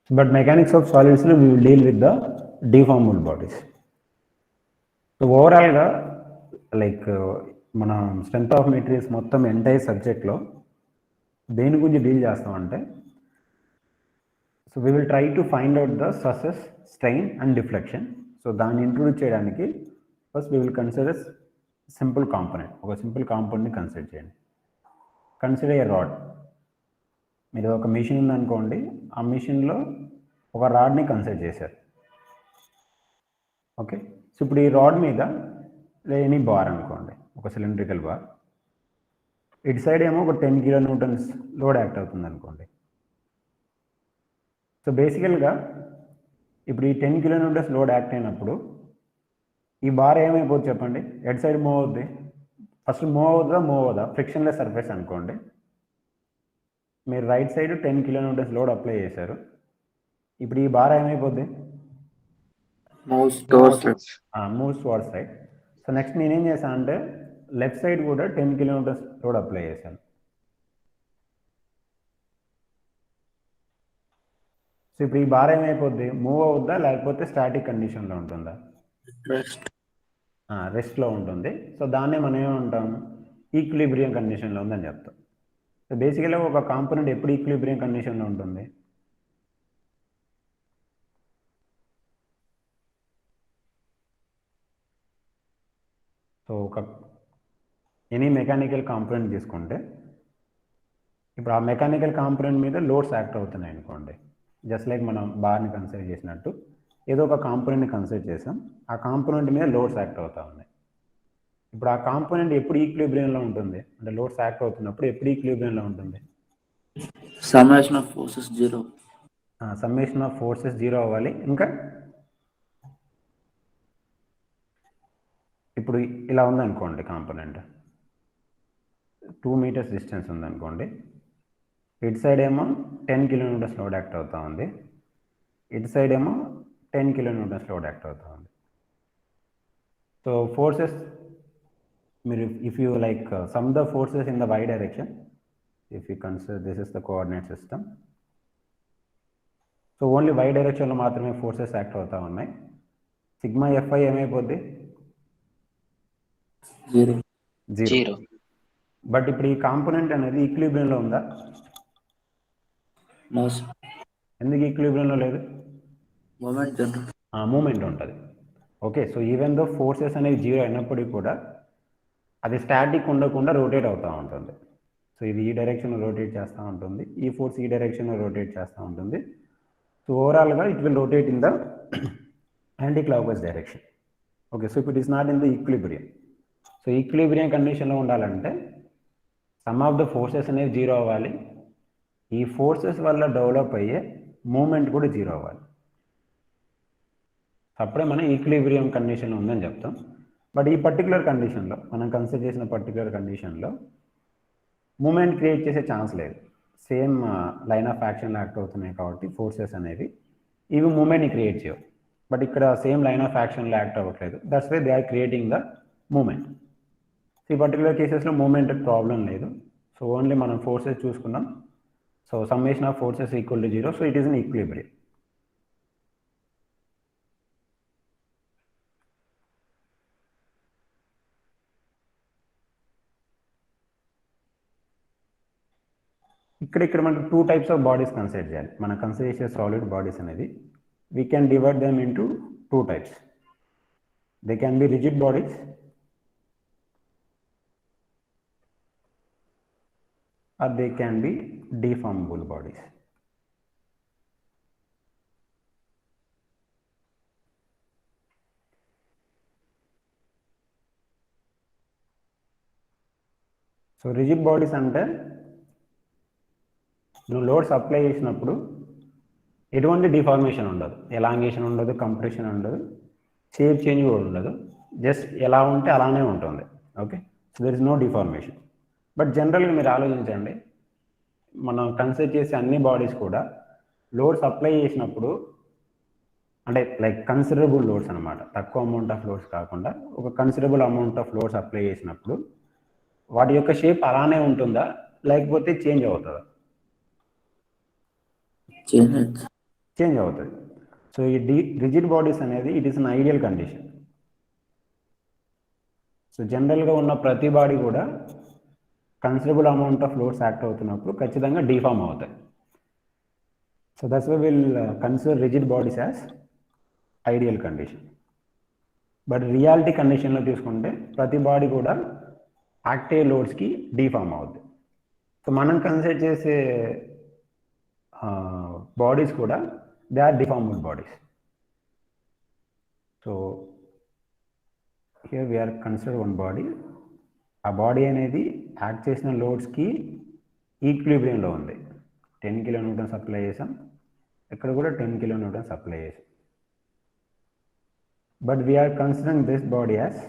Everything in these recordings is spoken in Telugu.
But mechanics of solids we will deal with the deformable bodies. So overall గా లైక్ మన స్ట్రెంత్ ఆఫ్ మెటీరియల్స్ మొత్తం ఎంటైర్ సబ్జెక్ట్లో దేని గురించి డీల్ చేస్తామంటే, so we will try to find out the stresses, strain and deflection. So దాన్ని ఇంట్రొడ్యూస్ చేయడానికి first we will consider simple component. ఒక సింపుల్ కాంపోనెంట్ని కన్సిడర్ చేయండి. కన్సిడర్ ఏ రాడ్. మీరు ఒక మిషన్ ఉందనుకోండి, ఆ మిషన్లో ఒక రాడ్ని కన్సిడర్ చేశారు. ఓకే, సో ఇప్పుడు ఈ రాడ్ మీద ఎనీ బార్ అనుకోండి, ఒక సిలిండ్రికల్ బార్. ఇటు సైడ్ ఏమో ఒక 10 kN లోడ్ యాక్ట్ అవుతుంది అనుకోండి. సో బేసికల్గా ఇప్పుడు ఈ 10 kN లోడ్ యాక్ట్ అయినప్పుడు ఈ బార్ ఏమైపోతుంది చెప్పండి, ఎడ్ సైడ్ మూవ్ అవుద్ది. ఫస్ట్ మూవ్ అవుదా ఫ్రిక్షన్లెస్ సర్ఫేస్ అనుకోండి. మీరు రైట్ సైడ్ 10 kN లోడ్ అప్లై చేశారు. ఇప్పుడు ఈ బార్ ఏమైపోద్ది, moves towards side. So next నేనేం చేశాను అంటే లెఫ్ట్ సైడ్ కూడా 10 kN లోడ్ అప్లై చేశాను. సో ఇప్పుడు ఈ బార్ ఏమైపోద్ది, మూవ్ అవుద్దా లేకపోతే స్టాటిక్ కండిషన్లో ఉంటుందా? రెస్ట్లో ఉంటుంది. సో దాన్నే మనం ఏమంటాం, ఈక్విలిబ్రియం కండిషన్లో ఉందని చెప్తాం. సో బేసికల్గా ఒక కాంపోనెంట్ ఎప్పుడు ఈక్విలిబ్రియం కండిషన్లో ఉంటుంది, సో ఒక ఎనీ మెకానికల్ కాంపోనెంట్ తీసుకుంటే, ఇప్పుడు ఆ మెకానికల్ కాంపోనెంట్ మీద లోడ్స్ యాక్ట్ అవుతున్నాయి అనుకోండి. జస్ట్ లైక్ మనం బార్ని కన్సిడర్ చేసినట్టు ఏదో ఒక కాంపోనెంట్ని కన్సిడర్ చేసాం, ఆ కాంపోనెంట్ మీద లోడ్స్ యాక్ట్ అవుతూ ఉన్నాయి. ఇప్పుడు ఆ కాంపోనెంట్ ఎప్పుడు ఈక్విలిబ్రియంలో ఉంటుంది అంటే లోడ్స్ యాక్ట్ అవుతున్నప్పుడు ఎప్పుడు ఈక్విలిబ్రియంలో ఉంటుంది, summation of forces zero. Summation of forces zero అవ్వాలి. ఇంకా ఇప్పుడు ఇలా ఉందనుకోండి, కాంపోనెంట్ 2 meters డిస్టెన్స్ ఉందనుకోండి. ఇటు సైడ్ ఏమో 10 kN లోడ్ యాక్ట్ అవుతూ ఉంది, ఇటు సైడ్ ఏమో 10 kN లోడ్ యాక్ట్ అవుతూ ఉంది. సో ఫోర్సెస్ మీరు if you like some the forces in the y direction, if you consider this is the coordinate system. So only y డైరెక్షన్లో మాత్రమే ఫోర్సెస్ యాక్ట్ అవుతూ ఉన్నాయి. సిగ్మా ఎఫ్ఐ ఏమైపోద్ది, జీరో. బట్ ఇప్పుడు ఈ కాంపోనెంట్ అనేది ఈక్విలిబ్రియంలో ఉందా, ఎందుకు ఈక్విలిబ్రియంలో లేదు, మూమెంట్ ఉంటుంది. Okay, so even though forces అనేవి జీరో అయినప్పటికీ కూడా అది స్టాటిక్ ఉండకుండా రొటేట్ అవుతూ ఉంటుంది. సో ఇది ఈ డైరెక్షన్లో రొటేట్ చేస్తూ ఉంటుంది, ఈ ఫోర్స్ ఈ డైరెక్షన్లో రొటేట్ చేస్తూ ఉంటుంది. సో ఓవరాల్గా it will rotate in the anti clockwise direction. Okay, so it is not in the equilibrium. So equilibrium కండిషన్లో ఉండాలంటే సమ్ ఆఫ్ ద ఫోర్సెస్ అనేవి జీరో అవ్వాలి, ఈ ఫోర్సెస్ వల్ల డెవలప్ అయ్యే మూమెంట్ కూడా జీరో అవ్వాలి. అప్పుడే మనం ఈక్విలిబ్రియం కండిషన్లో ఉందని చెప్తాం. బట్ ఈ పర్టికులర్ కండిషన్లో మనం కన్సిడర్ చేసిన పర్టికులర్ కండిషన్లో మూమెంట్ క్రియేట్ చేసే ఛాన్స్ లేదు. సేమ్ లైన్ ఆఫ్ యాక్షన్లో యాక్ట్ అవుతున్నాయి కాబట్టి ఫోర్సెస్ అనేవి ఇవి మూమెంట్ని క్రియేట్ చేయవు. బట్ ఇక్కడ సేమ్ లైన్ ఆఫ్ యాక్షన్లో యాక్ట్ అవ్వట్లేదు, that's why they are creating the moment. ఈ పర్టికులర్ కేసెస్లో మూమెంట్ ప్రాబ్లం లేదు. సో ఓన్లీ మనం ఫోర్సెస్ చూసుకున్నాం. So summation of forces equal to zero, so it is in equilibrium. ఇక్కడ మనం 2 types ఆఫ్ బాడీస్ కన్సిడర్ చేయాలి. మనం కన్సిడర్ చేసే సాలిడ్ బాడీస్ అనేది we can divide them into 2 types. They can be rigid bodies or they can be deformable bodies. So rigid bodies అంటే నువ్వు లోడ్స్ అప్లై చేసినప్పుడు ఎటువంటి డిఫార్మేషన్ ఉండదు, ఎలాంగేషన్ ఉండదు, కంప్రెషన్ ఉండదు, షేప్ చేంజ్ కూడా ఉండదు, జస్ట్ ఎలా ఉంటే అలానే ఉంటుంది. Okay, so there is no deformation. But జనరల్గా మీరు ఆలోచించండి, మనం కన్సిడర్ చేసే అన్ని బాడీస్ కూడా లోడ్స్ అప్లై చేసినప్పుడు అంటే లైక్ కన్సిడరబుల్ లోడ్స్ అనమాట, తక్కువ అమౌంట్ ఆఫ్ లోడ్స్ కాకుండా ఒక considerable amount of loads apply చేసినప్పుడు వాటి యొక్క షేప్ అలానే ఉంటుందా లేకపోతే చేంజ్ అవుతుందా? చేంజ్ అవుతుంది. సో ఈ రిజిడ్ బాడీస్ అనేది it is an ideal condition. So జనరల్గా ఉన్న ప్రతి బాడీ కూడా considerable amount of loads act అవుతున్నప్పుడు ఖచ్చితంగా డిఫార్మ్ అవుతాయి. So that's why will consider rigid bodies as ideal condition. But reality కండిషన్లో తీసుకుంటే ప్రతి బాడీ కూడా యాక్టివ్ లోడ్స్కి డిఫార్మ్ అవుతుంది. సో మనం కన్సిడర్ చేసే బాడీస్ కూడా they are deformed bodies. So here we are consider one body. ఆ బాడీ అనేది యాక్ట్ చేసిన లోడ్స్కి ఈక్విలిబ్రియంలో ఉంది. 10 kN అప్లై చేసాం, ఇక్కడ కూడా 10 kN అప్లై చేసాం. But we're considering this body as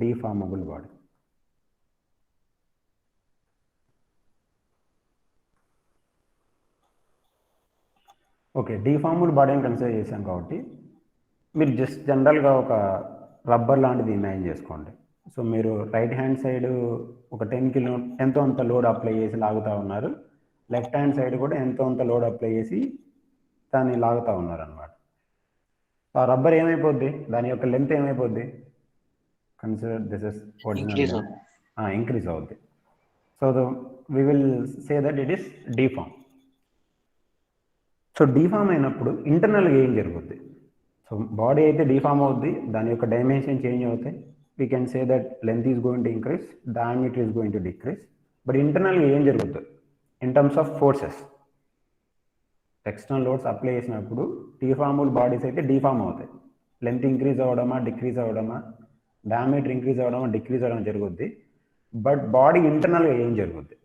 deformable body. Okay, deformed బాడీని కన్సిడర్ చేసాం కాబట్టి మీరు జస్ట్ జనరల్గా ఒక రబ్బర్ లాంటిది ఇమాజిన్ చేసుకోండి. సో మీరు రైట్ హ్యాండ్ సైడ్ ఒక 10 kN ఎంతో అంత లోడ్ అప్లై చేసి లాగుతూ ఉన్నారు, లెఫ్ట్ హ్యాండ్ సైడ్ కూడా ఎంతో అంత లోడ్ అప్లై చేసి దాన్ని లాగుతూ ఉన్నారు అనమాట. ఆ రబ్బర్ ఏమైపోద్ది, దాని యొక్క లెంత్ ఏమైపోద్ది, consider this is original, increase అవుద్ది. So we will say that it is deform. So deform అయినప్పుడు ఇంటర్నల్గా ఏం జరుగుద్ది? సో బాడీ అయితే డిఫార్మ్ అవుద్ది, దాని యొక్క డైమెన్షన్ చేంజ్ అవుతాయి. We can say that length is going to increase, diameter is going to decrease. But ఇంటర్నల్గా ఏం జరుగుతుంది in terms of forces? External loads apply చేసినప్పుడు డిఫార్మబుల్ బాడీస్ అయితే డిఫార్మ్ అవుతాయి. లెంత్ ఇంక్రీజ్ అవ్వడమా, డిక్రీజ్ అవ్వడమా, డయామీటర్ ఇంక్రీజ్ అవ్వడమా, డిక్రీజ్ అవ్వడం జరుగుద్ది. బట్ బాడీ ఇంటర్నల్గా ఏం జరుగుద్ది?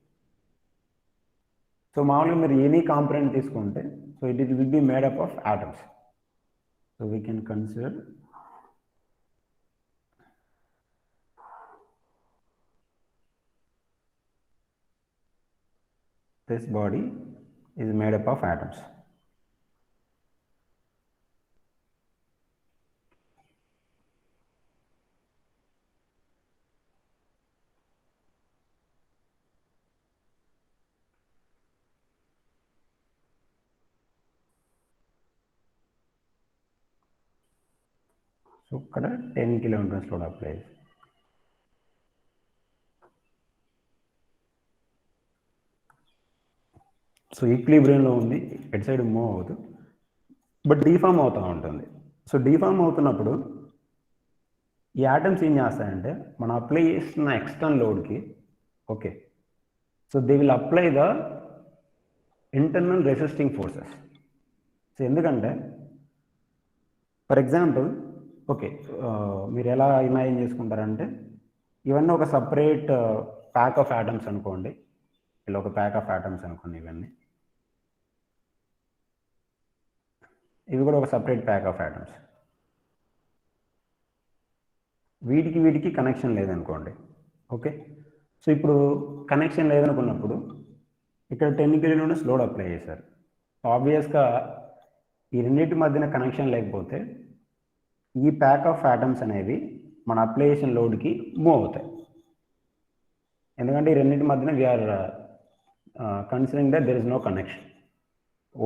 సో మామూలుగా మీరు ఎనీ కాంపోనెంట్ తీసుకుంటే, so it will be made up of atoms. So we can consider this body is made up of atoms. So ఇక్కడ 10 kN లోడ్ అప్లై. సో ఈక్విలిబ్రియంలో ఉంది, ఎటు సైడ్ మూవ్ అవుతుంది, బట్ డిఫార్మ్ అవుతూ ఉంటుంది. సో డిఫార్మ్ అవుతున్నప్పుడు ఈ ఆటమ్స్ ఏం చేస్తాయంటే మనం అప్లై చేస్తున్న ఎక్స్టర్నల్ లోడ్కి, okay, so they will apply the internal resisting forces. So ఎందుకంటే ఫర్ ఎగ్జాంపుల్, ఓకే, మీరు ఎలా ఇమాజిన్ చేసుకుంటారంటే ఇవన్నీ ఒక సపరేట్ ప్యాక్ ఆఫ్ ఆటమ్స్ అనుకోండి. ఇలా ఒక ప్యాక్ ఆఫ్ ఆటమ్స్ అనుకోండి, ఇవి కూడా ఒక సపరేట్ ప్యాక్ ఆఫ్ ఆటమ్స్. వీటికి కనెక్షన్ లేదనుకోండి, ఓకే. సో ఇప్పుడు కనెక్షన్ లేదనుకున్నప్పుడు ఇక్కడ 10 kN లోడ్ అప్లై చేశారు. ఆబ్వియస్గా ఈ రెండింటి మధ్యన కనెక్షన్ లేకపోతే ఈ ప్యాక్ ఆఫ్ ఆటమ్స్ అనేవి మన అప్లికేషన్ లోడ్కి మూవ్ అవుతాయి. ఎందుకంటే ఈ రెండింటి మధ్యన we're considering that there is no connection,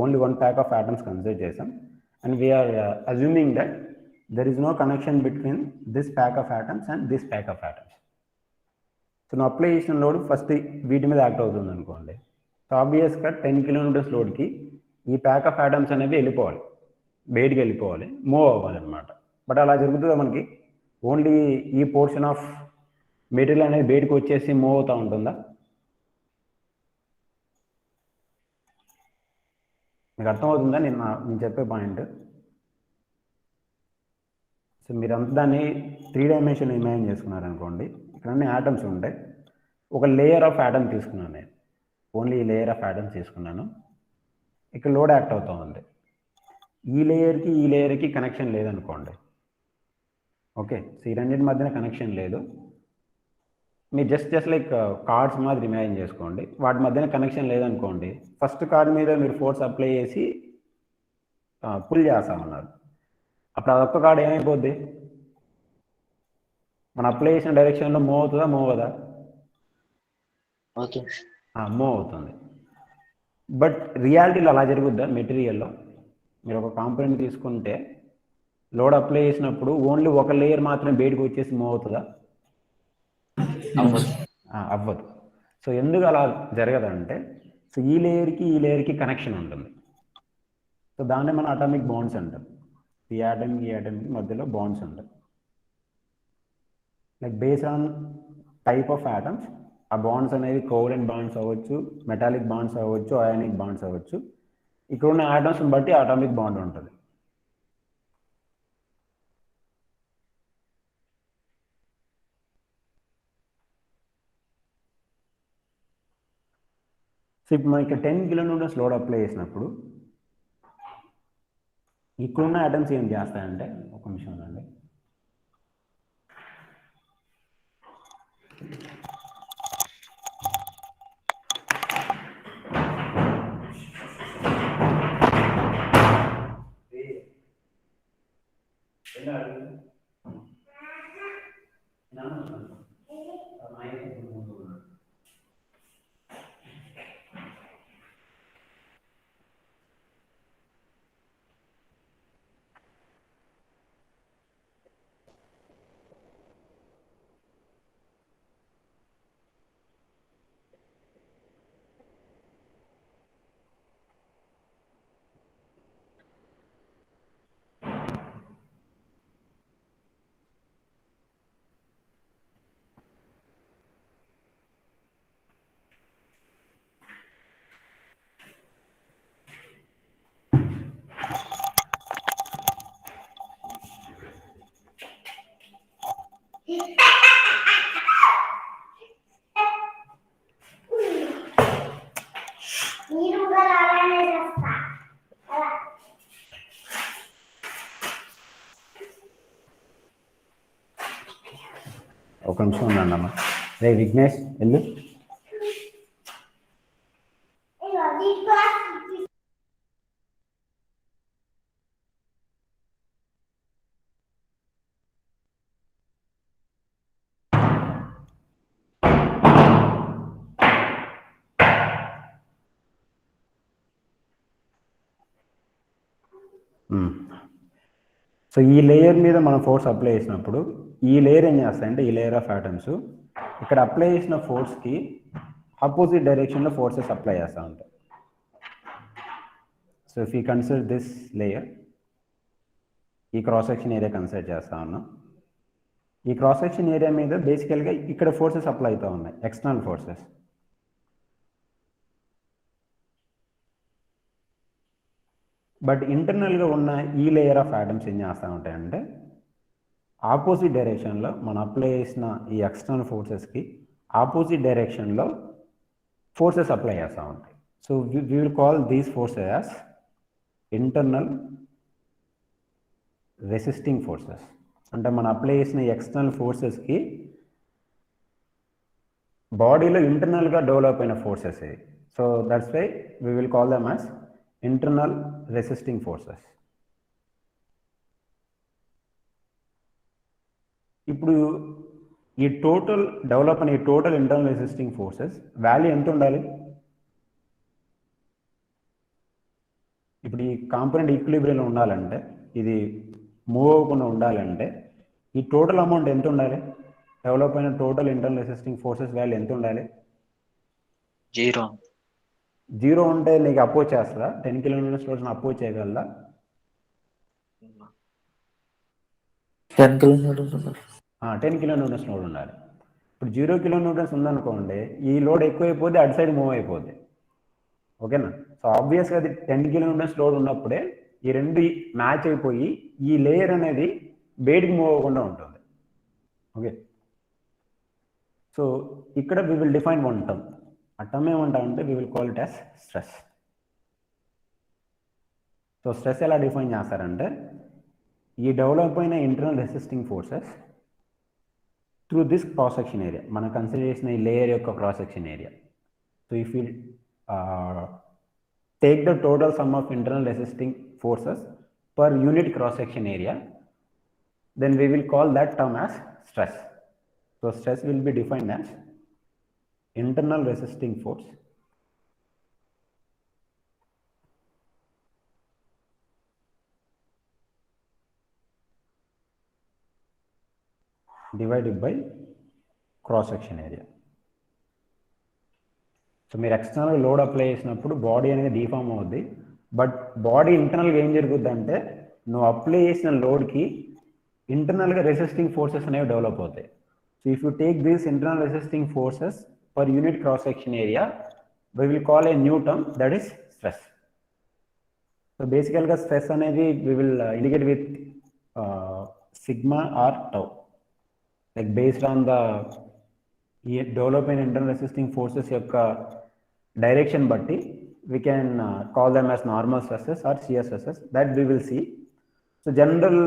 only one pack of atoms consider చేసాం, and we're assuming that there is no connection between this pack of atoms and this pack of atoms. So నా అప్లికేషన్ లోడ్ ఫస్ట్ వీటి మీద యాక్ట్ అవుతుంది అనుకోండి. సో ఆబ్వియస్గా 10 kN లోడ్కి ఈ ప్యాక్ ఆఫ్ ఆటమ్స్ అనేవి వెళ్ళిపోవాలి, బయటికి వెళ్ళిపోవాలి, మూవ్ అవ్వాలన్నమాట. బట్ అలా జరుగుతుందా మనకి? ఓన్లీ ఈ పోర్షన్ ఆఫ్ మెటీరియల్ అనేది బయటకు వచ్చేసి మూవ్ అవుతూ ఉంటుందా? మీకు అర్థమవుతుందా నేను చెప్పే పాయింట్? సో మీరు అంతా దాన్ని 3 డైమెన్షన్ ఇమాజిన్ చేసుకున్నారనుకోండి. ఇక్కడ అన్ని ఆటమ్స్ ఉంటాయి, ఒక లేయర్ ఆఫ్ ఆటమ్ తీసుకున్నాను నేను, ఓన్లీ ఈ లేయర్ ఆఫ్ ఆటమ్స్ తీసుకున్నాను. ఇక్కడ లోడ్ యాక్ట్ అవుతూ ఉంది. ఈ లేయర్కి కనెక్షన్ లేదనుకోండి, ఓకే. సో ఈ రెండింటి మధ్యన కనెక్షన్ లేదు. మీరు జస్ట్ లైక్ కార్డ్స్ మాదిరి ఇమాజిన్ చేసుకోండి, వాటి మధ్యన కనెక్షన్ లేదనుకోండి. ఫస్ట్ కార్డ్ మీద మీరు ఫోర్స్ అప్లై చేసి పుల్ చేస్తా ఉన్నారు. అప్పుడు అదొక్క కార్డ్ ఏమైపోద్ది? మన అప్లై చేసిన డైరెక్షన్లో మూవ్ అవుతుందా, మూవ్ అవ్వదా? మూవ్ అవుతుంది. బట్ రియాలిటీలో అలా జరుగుద్దా? మెటీరియల్లో మీరు ఒక కాంపోనెంట్ తీసుకుంటే లోడ్ అప్లై చేసినప్పుడు ఓన్లీ ఒక లేయర్ మాత్రమే బయటకు వచ్చేసి మూవ్ అవుతుందా? అవ్వదు. సో ఎందుకు అలా జరగదంటే, సో ఈ లేయర్కి కనెక్షన్ ఉంటుంది. సో దాన్ని మనం అటామిక్ బాండ్స్ అంటాం. ఈ ఆటమ్కి మధ్యలో బాండ్స్ ఉంటాయి. Like based on type of atoms ఆ బాండ్స్ అనేవి కోవలెంట్ బాండ్స్ అవ్వచ్చు, మెటాలిక్ బాండ్స్ అవ్వచ్చు, అయానిక్ బాండ్స్ అవ్వచ్చు. ఇక్కడ ఉన్న ఆటమ్స్ని బట్టి అటామిక్ బాండ్ ఉంటుంది. సో ఇప్పుడు మనకి 10 కిలోన్యూటన్స్ లోడ్ అప్లై చేసినప్పుడు ఇక్కడున్న ఆటమ్స్ ఏం చేస్తాయంటే, ఒక నిమిషం అండి, ఒక నిమిషం ఉండండి అమ్మ. రే విఘ్నేష్ వెళ్ళు. సో ఈ లేయర్ మీద మనం ఫోర్స్ అప్లై చేసినప్పుడు ఈ లేయర్ ఏం చేస్తాయంటే, ఈ లేయర్ ఆఫ్ ఆటమ్స్ ఇక్కడ అప్లై చేసిన ఫోర్స్కి ఆపోజిట్ డైరెక్షన్లో ఫోర్సెస్ అప్లై చేస్తూ ఉంటాయి. So if you consider this layer, ఈ క్రాస్ సెక్షన్ ఏరియా కన్సిడర్ చేస్తా ఉన్నాం. ఈ క్రాస్ సెక్షన్ ఏరియా మీద బేసికల్గా ఇక్కడ ఫోర్సెస్ అప్లై అవుతూ ఉన్నాయి, ఎక్స్టర్నల్ ఫోర్సెస్. బట్ ఇంటర్నల్గా ఉన్న ఈ లేయర్ ఆఫ్ ఆటమ్స్ ఏం చేస్తూ ఉంటాయంటే, ఆపోజిట్ డైరెక్షన్లో మనం అప్లై చేసిన ఈ ఎక్స్టర్నల్ ఫోర్సెస్కి ఆపోజిట్ డైరెక్షన్లో ఫోర్సెస్ అప్లై చేస్తూ ఉంటాయి. So we will call these forces as internal resisting forces. అంటే మనం అప్లై చేసిన ఎక్స్టర్నల్ ఫోర్సెస్కి బాడీలో ఇంటర్నల్గా డెవలప్ అయిన ఫోర్సెస్ ఇది. So that's why we will call them as internal resisting forces. ఇప్పుడు ఈ టోటల్ డెవలప్ అయిన ఈ total internal resisting forces value ఎంత ఉండాలి? ఇప్పుడు ఈ కాంపోనెంట్ ఈక్విలిబ్రియంలో ఉండాలంటే, ఇది మూవ్ అవ్వకుండా ఉండాలంటే ఈ టోటల్ అమౌంట్ ఎంత ఉండాలి? డెవలప్ అయిన total internal resisting forces value ఎంత ఉండాలి? 0 ఉంటే నీకు అపోజ్ చేస్తుందా? 10 కిలోమీటర్స్ రోజున అపోజ్ చేయగలదా? 10 కిలోమీటర్స్ 10 కిలోమీటర్స్ లోడ్ ఉండాలి. ఇప్పుడు 0 కిలోమీటర్స్ ఉందనుకోండి, ఈ లోడ్ ఎక్కువైపోతే అటు సైడ్ మూవ్ అయిపోద్ది. ఓకేనా? సో ఆబ్వియస్గా అది 10 కిలోమీటర్స్ లోడ్ ఉన్నప్పుడే ఈ రెండు మ్యాచ్ అయిపోయి ఈ లేయర్ అనేది బయటికి మూవ్ అవ్వకుండా ఉంటుంది. ఓకే, సో ఇక్కడ we will define one term. ఆ టర్మ్ ఏమంటామంటే we will call it as stress. So stress ఎలా డిఫైన్ చేస్తారంటే, ఈ డెవలప్ అయిన internal resisting forces through this cross section area, మనం కన్సిడర్ చేసిన ఈ లేయర్ యొక్క cross section area. So if you take the total sum of internal resisting forces per unit cross section area, then we will call that term as stress. So stress will be defined as internal resisting force divided by cross section area. So మీరు ఎక్స్టర్నల్ లోడ్ అప్లై చేసినప్పుడు బాడీ అనేది డిఫామ్ అవుద్ది, బట్ బాడీ ఇంటర్నల్గా ఏం జరుగుద్ది అంటే నువ్వు అప్లై చేసిన లోడ్కి ఇంటర్నల్గా రెసిస్టింగ్ ఫోర్సెస్ అనేవి డెవలప్ అవుతాయి. So if you take these internal resisting forces per unit cross section area, we will call a new term, that is stress. So basically stress అనేది we will indicate with sigma or tau, like based on the development internal resisting forces యొక్క direction బట్టి we can call them as normal stresses or shear stresses, that we will see. So general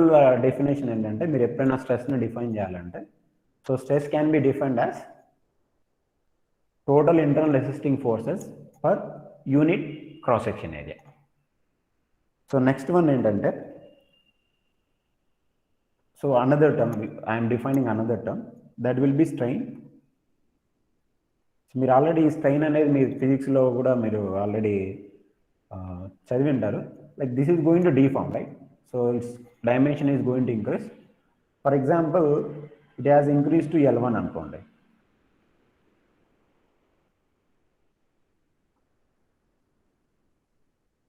definition ఏంటంటే మీరు ఎప్పుడైనా స్ట్రెస్ని డిఫైన్ చేయాలంటే, so stress can be defined as total internal resisting forces per unit cross section area. So next one ఏంటంటే, so another term, I am defining another term, that will be strain. మీరు ఆల్రెడీ స్ట్రెయిన్ అనేది మీ ఫిజిక్స్లో కూడా మీరు ఆల్రెడీ చదివి ఉంటారు. Like this is going to deform, right? So it's dimension is going to increase. For example it has increase to L1 అనుకోండి.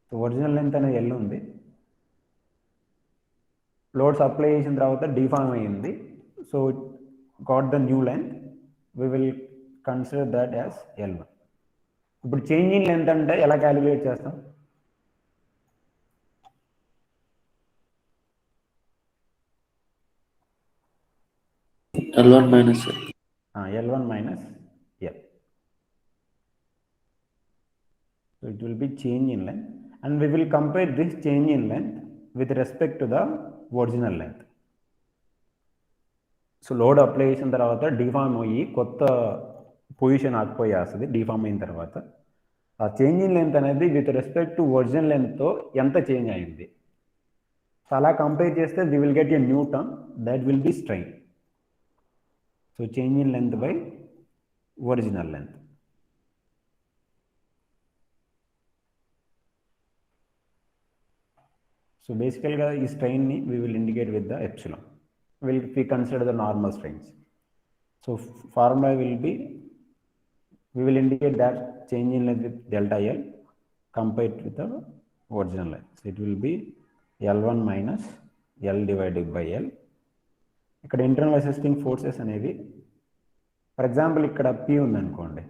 సో ఒరిజినల్ లెంత్ అనేది L ఉంది, లోడ్స్ అప్లై చేసిన తర్వాత డిఫార్మ్ అయ్యింది, so got the new length, we will consider that as L1. ఇప్పుడు చేంజింగ్ లెంత్ అంటే ఎలా క్యాలిక్యులేట్ చేస్తాం? L1 minus L. L1 minus L. So it will be change in length, and we will compare this change in length with respect to the original length. So load apply చేసిన తర్వాత డిఫార్మ్ అయ్యి కొత్త పొజిషన్ ఆక్యుపై చేస్తుంది. డిఫార్మ్ అయిన తర్వాత ఆ చేంజ్ ఇన్ లెంత్ అనేది విత్ రెస్పెక్ట్ టు ఒరిజినల్ లెంత్తో ఎంత చేంజ్ అయింది, సో అలా కంపేర్ చేస్తే we will get a new term, that will be strain. So change in length by original length. So బేసికల్గా ఈ స్ట్రెయిన్ని we will indicate with the epsilon. We consider the normal strains. So formula will be, we will indicate that change in length with delta L compared with the original length. So it will be L1 minus L divided by L. ఇక్కడ ఇంటర్నల్ రెసిస్టింగ్ ఫోర్సెస్ అనేవి, ఫర్ ఎగ్జాంపుల్ ఇక్కడ P ఉందనుకోండి,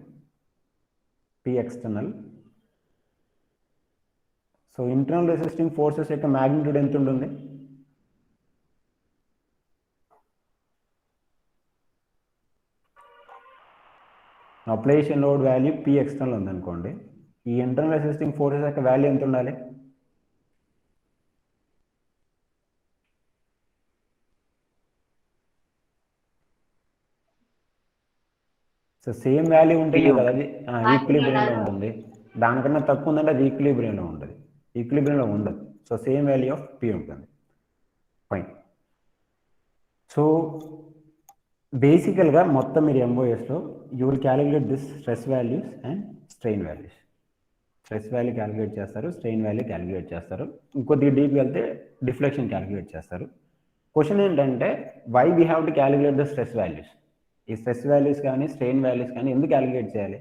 P external. So internal resisting forces యొక్క మ్యాగ్నిట్యూడ్ ఎంత ఉంటుంది? అప్లైషన్ లోడ్ వాల్యూ P ఎక్స్టర్నల్ ఉందనుకోండి, ఈ ఇంటర్నల్ రెసిస్టింగ్ ఫోర్సెస్ యొక్క వాల్యూ ఎంత ఉండాలి? సో సేమ్ వాల్యూ ఉంటుంది కదా, అది ఈక్విలిబ్రియంలో ఉంటుంది. దానికన్నా తక్కువ ఉందంటే అది ఈక్విలిబ్రియంలో ఉంటుంది, ఈక్విలిబ్రియంలో ఉండదు. So same value of P ఉంటుంది. ఫైన్. సో బేసికల్గా మొత్తం మీరు ఎంఓఎస్లో you will calculate this stress values and strain values. Stress value calculate చేస్తారు, స్ట్రెయిన్ వాల్యూ క్యాలిక్యులేట్ చేస్తారు, ఇంకొద్ది డీప్ వెళ్తే డిఫ్లెక్షన్ క్యాలిక్యులేట్ చేస్తారు. క్వశ్చన్ ఏంటంటే, why we have to calculate the stress values? ఈ స్ట్రెస్ వాల్యూస్ కానీ స్ట్రెయిన్ వాల్యూస్ కానీ ఎందుకు క్యాలిక్యులేట్ చేయాలి?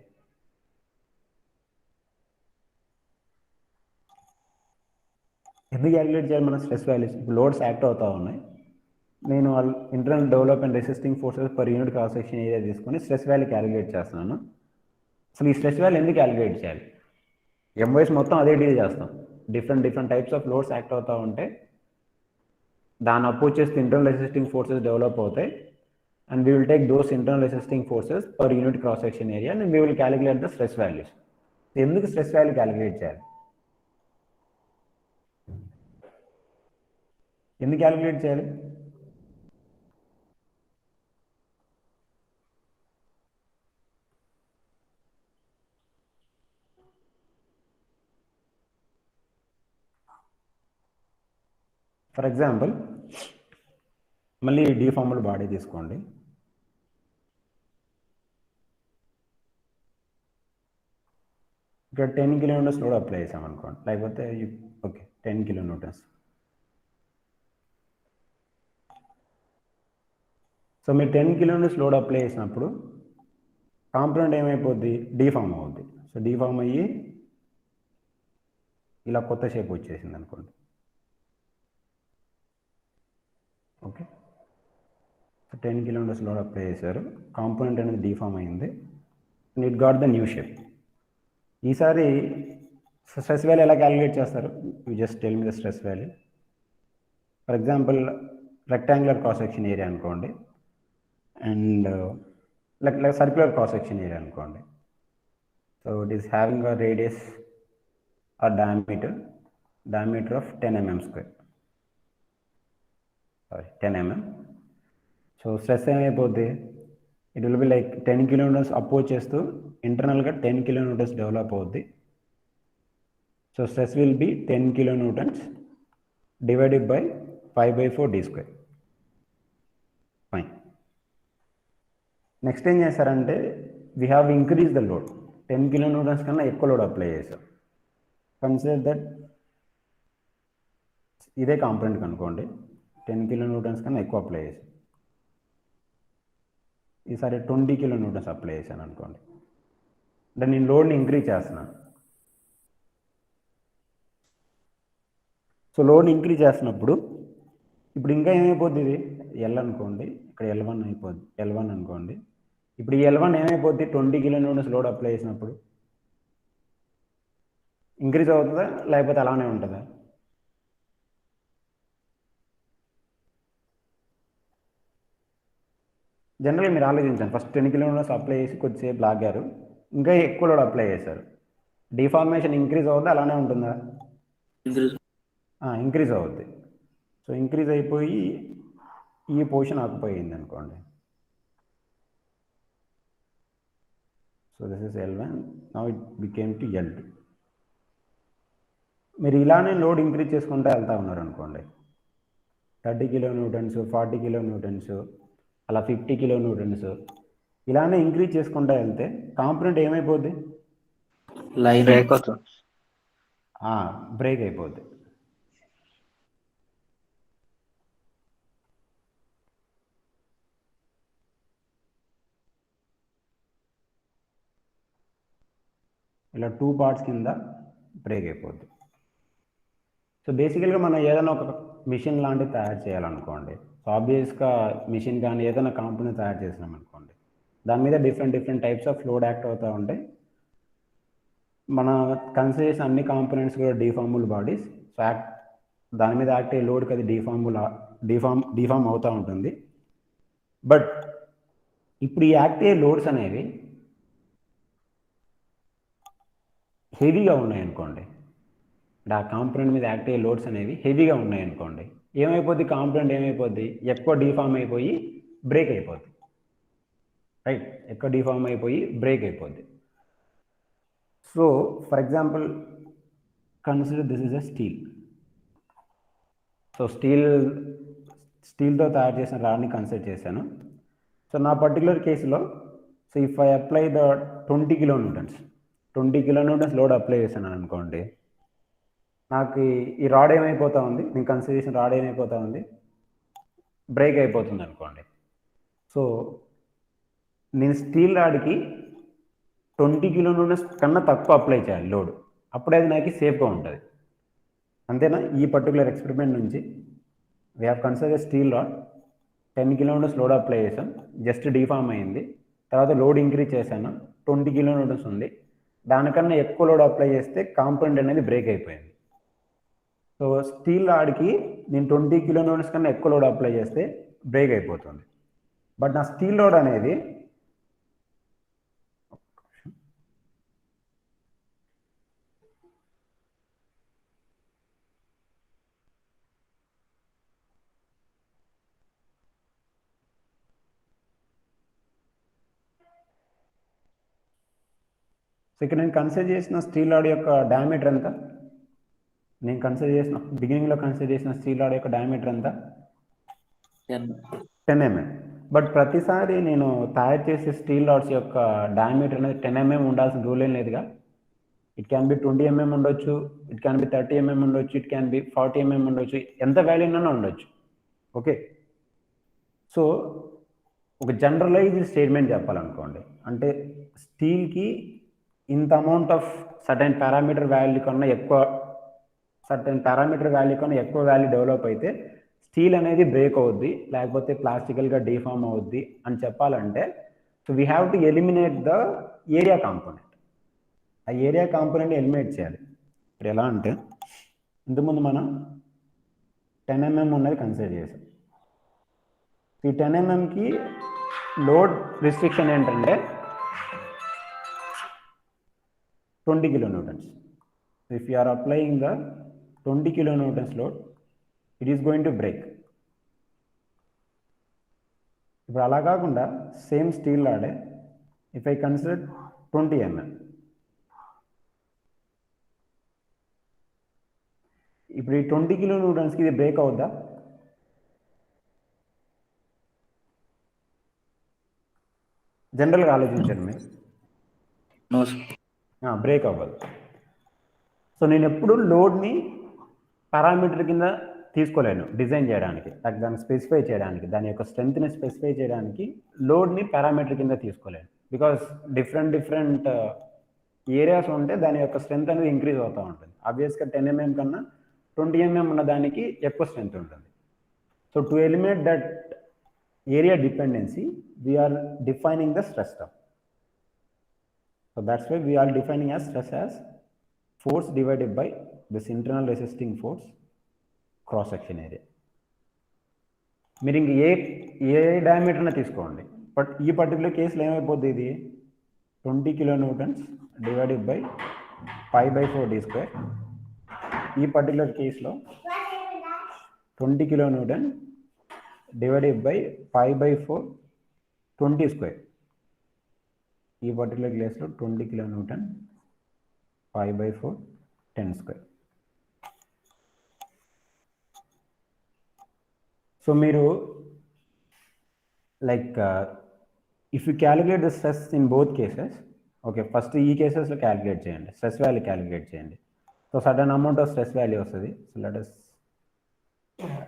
ఎందుకు క్యాలిక్యులేట్ చేయాలి మన స్ట్రెస్ వాల్యూస్? ఇప్పుడు లోడ్స్ యాక్ట్ అవుతూ ఉన్నాయి, నేను internal development resisting forces per unit cross section area తీసుకొని స్ట్రెస్ వాల్యూ క్యాలిక్యులేట్ చేస్తున్నాను. అసలు ఈ స్ట్రెస్ వాల్యూ ఎందుకు క్యాలిక్యులేట్ చేయాలి? ఎంఓఎస్ మొత్తం అదే డీల్ చేస్తాం. Different types of loads act అవుతూ ఉంటే దాన్ని అపోజ్ చేస్తే ఇంటర్నల్ రెసిస్టింగ్ ఫోర్సెస్ డెవలప్ అవుతాయి, and we will take those internal resisting forces per unit cross section area and we will calculate the stress values. ఎందుకు స్ట్రెస్ వాల్యూ క్యాలిక్యులేట్ చేయాలి? ఎందుకు క్యాలిక్యులేట్ చేయాలి? ఫర్ ఎగ్జాంపుల్ మళ్ళీ డిఫార్మ్డ్ బాడీ తీసుకోండి. ఇక్కడ 10 కిలోమీటర్స్ లోడ్ అప్లై చేసామనుకోండి, లేకపోతే ఓకే 10 కిలోమీటర్స్. సో మీరు 10 కిలోన్యూటన్స్ లోడ్ అప్లై చేసినప్పుడు కాంపోనెంట్ ఏమైపోద్ది, డీఫామ్ అవుద్ది. సో డీఫామ్ అయ్యి ఇలా కొత్త షేప్ వచ్చేసింది అనుకోండి. Okay, so 10 kilonewtons load apply చేశారు, కాంపోనెంట్ అనేది డీఫామ్ అయింది, and it got the new shape. ఈసారి స్ట్రెస్ వాల్యూ ఎలా క్యాలిక్యులేట్ చేస్తారు? You just tell me the stress value. For example rectangular cross section area అనుకోండి, and like circular cross section area అనుకోండి. So it is having a radius are diameter of 10 mm square, sorry 10 mm. So stress ఏమైపోద్ది, it will be like 10 kilonewtons oppose చేస్తూ ఇంటర్నల్గా 10 కిలోన్యూటన్స్ డెవలప్ అవుద్ది. So stress will be 10 kilonewtons divided by 5/4 d square. Fine. Next ఏం చేస్తారంటే we have increase the load, 10 kilonewtons కన్నా ఎక్కువ లోడ్ అప్లై చేసాం. కన్సిడర్ దట్ ఇదే కాంపోనెంట్ అనుకోండి, 10 కిలోన్యూటన్స్ కన్నా ఎక్కువ అప్లై చేసాం. ఈసారి 20 కిలోన్యూటన్స్ అప్లై చేశాను అనుకోండి, అంటే నేను లోడ్ని ఇంక్రీజ్ చేస్తున్నాను. సో లోడ్ని ఇంక్రీజ్ చేస్తున్నప్పుడు ఇప్పుడు ఇంకా ఏమైపోద్ది, ఇది ఎల్ అనుకోండి, ఇక్కడ L1 అయిపోద్ది, L1 అనుకోండి. ఇప్పుడు ఈ L1 ఏమైపోద్ది, 20 కిలోన్యూటన్స్ లోడ్ అప్లై చేసినప్పుడు ఇంక్రీజ్ అవుతుందా లేకపోతే అలానే ఉంటుందా? జనరల్గా మీరు ఆలోచించండి, ఫస్ట్ 10 కిలోమీటర్స్ అప్లై చేసి కొద్దిసేపు లాగారు, ఇంకా ఎక్కువ లోడ్ అప్లై చేశారు, డిఫార్మేషన్ ఇంక్రీజ్ అవుద్దా అలానే ఉంటుందా? ఇంక్రీజ్ అవుద్ది. సో ఇంక్రీజ్ అయిపోయి ఈ పొజిషన్ ఆక్యుపై అయింది అనుకోండి. So this is L1, now it became to L2. మీరు ఇలానే లోడ్ ఇంక్రీజ్ చేసుకుంటూ వెళ్తూ ఉన్నారు అనుకోండి, 30 కిలోన్యూటన్స్, 40 కిలోన్యూటన్స్, అలా 50 కిలోన్యూటన్స్, ఇలానే ఇంక్రీజ్ చేసుకుంటూ వెళ్తే కాంపోనెంట్ ఏమైపోద్ది, లైన్ బ్రేక్ అవుతుంది, బ్రేక్ అయిపోద్ది. ఇలా 2 పార్ట్స్ కింద బ్రేక్ అయిపోద్ది. సో బేసికల్గా మనం ఏదైనా ఒక మిషన్ లాంటివి తయారు చేయాలనుకోండి, సో ఆబ్వియస్గా మిషన్ కానీ ఏదైనా కాంపోనెంట్ తయారు చేసినాం అనుకోండి, దాని మీద different types of load act అవుతూ ఉంటాయి. మన కన్సిడర్ చేసిన అన్ని కాంపోనెంట్స్ కూడా డిఫార్మబుల్ బాడీస్. సో దాని మీద యాక్ట్ అయ్యే లోడ్కి అది డిఫార్మ్ అవుతూ ఉంటుంది. బట్ ఇప్పుడు ఈ యాక్ట్ అయ్యే లోడ్స్ అనేవి హెవీగా ఉన్నాయనుకోండి, ఆ కాంపోనెంట్ మీద యాక్ట్ అయ్యే లోడ్స్ అనేవి హెవీగా ఉన్నాయనుకోండి, ఏమైపోద్ది, కాంపోనెంట్ ఏమైపోద్ది, ఎక్కువ డిఫార్మ్ అయిపోయి బ్రేక్ అయిపోద్ది. రైట్, ఎక్కువ డిఫార్మ్ అయిపోయి బ్రేక్ అయిపోద్ది. So for example consider this is a steel. So స్టీల్తో తయారు చేసిన రాడ్ని కన్సిడర్ చేశాను. సో నా పర్టికులర్ కేసులో, so if I apply the 20 kilonewtons load apply చేశాను అనుకోండి, నాకు ఈ రాడ్ ఏమైపోతా ఉంది, నేను కన్సిడర్ చేసిన రాడ్ ఏమైపోతా ఉంది, బ్రేక్ అయిపోతుంది అనుకోండి. సో నేను స్టీల్ రాడ్కి 20 కిలోన్యూటన్స్ కన్నా తక్కువ అప్లై చేయాలి లోడ్, అప్పుడే అది నాకు సేఫ్గా ఉంటుంది. అంతేనా? ఈ పర్టికులర్ ఎక్స్పెరిమెంట్ నుంచి we have consider steel rod, 10 kilonewtons load apply చేసాం, జస్ట్ డిఫార్మ్ అయింది, తర్వాత లోడ్ ఇంక్రీజ్ చేశాను, 20 కిలోన్యూటన్స్ ఉంది, దానికన్నా ఎక్కువ లోడ్ అప్లై చేస్తే కాంపోనెంట్ అనేది బ్రేక్ అయిపోయింది. సో స్టీల్ రాడ్కి నేను 20 కిలోన్యూటన్స్ కన్నా ఎక్కువ లోడ్ అప్లై చేస్తే బ్రేక్ అయిపోతుంది. బట్ నా స్టీల్ లోడ్ అనేది ఇక్కడ నేను కన్సిడర్ చేసిన స్టీల్ రాడ్ యొక్క డయామీటర్ ఎంత, నేను కన్సిడర్ చేసిన బిగినింగ్లో కన్సిడర్ చేసిన స్టీల్ రాడ్ యొక్క డయామీటర్ ఎంత, 10 mm. బట్ ప్రతిసారి నేను తయారు చేసే స్టీల్ రాడ్స్ యొక్క డయామీటర్ అనేది 10 mm ఉండాల్సిన రూల్ ఏం లేదుగా. ఇట్ క్యాన్ బి 20 mm ఉండొచ్చు, ఇట్ క్యాన్ బి 30 mm ఉండొచ్చు, ఇట్ క్యాన్ బి 40 mm ఉండొచ్చు, ఎంత వాల్యూనైనా ఉండొచ్చు. ఓకే, సో ఒక జనరలైజ్ స్టేట్మెంట్ చెప్పాలనుకోండి, అంటే స్టీల్కి ఇంత amount of certain parameter value కన్నా ఎక్కువ వాల్యూ డెవలప్ అయితే స్టీల్ అనేది బ్రేక్ అవుద్ది, లేకపోతే ప్లాస్టికల్గా డిఫార్మ్ అవుద్ది అని చెప్పాలంటే, so we have to eliminate the area component. ఆ ఏరియా కాంపోనెంట్ ఎలిమినేట్ చేయాలి. ఇప్పుడు ఎలా అంటే, ఇంతకుముందు మనం 10 mm ఉన్నది కన్సిడర్ చేసాం. ఈ 10 mmకి లోడ్ రిస్ట్రిక్షన్ ఏంటంటే 20 kilonewtons. If you are applying the 20 kilonewtons load, it is going to break. ఇప్పుడు అలా కాకుండా సేమ్ స్టీల్ ఆడే ఇఫ్ ఐ కన్సిడర్ 20 mm, ఇప్పుడు ఈ 20 kilonewtonsకి ఇది బ్రేక్ అవుద్దా? జనరల్గా ఆలోచించండి మీరు. బ్రేక్ అవ్వదు. సో నేను ఎప్పుడు లోడ్ని పారామీటర్ కింద తీసుకోలేను డిజైన్ చేయడానికి, దాన్ని స్పెసిఫై చేయడానికి, దాని యొక్క స్ట్రెంత్ని స్పెసిఫై చేయడానికి లోడ్ని పారామీటర్ కింద తీసుకోలేను. బికాస్ డిఫరెంట్ ఏరియాస్ ఉంటే దాని యొక్క స్ట్రెంత్ అనేది ఇంక్రీజ్ అవుతూ ఉంటుంది. ఆబ్వియస్గా 10 mm కన్నా 20 mm ఉన్న దానికి ఎక్కువ స్ట్రెంత్ ఉంటుంది. So to eliminate that area dependency we are defining the stress term. So that's why we are defining as stress as force divided by this internal resisting force cross section area. మీరు ఇంక ఏ డయామీటర్ని తీసుకోండి, బట్ ఈ పర్టికులర్ కేసులో ఏమైపోద్ది, ఇది 20 kilonewtons డివైడెడ్ బై π/4d². ఈ పర్టికులర్ కేసులో 20 kilonewton డివైడెడ్ బై π/4 20². ఈ పర్టికులర్ కేసులో 20 kilonewton π/4 10². సో మీరు like if you calculate the stress in both cases, okay, first ఈ కేసెస్లో క్యాలిక్యులేట్ చేయండి, స్ట్రెస్ వాల్యూ క్యాలిక్యులేట్ చేయండి. So sudden amount of stress value వస్తుంది. So let us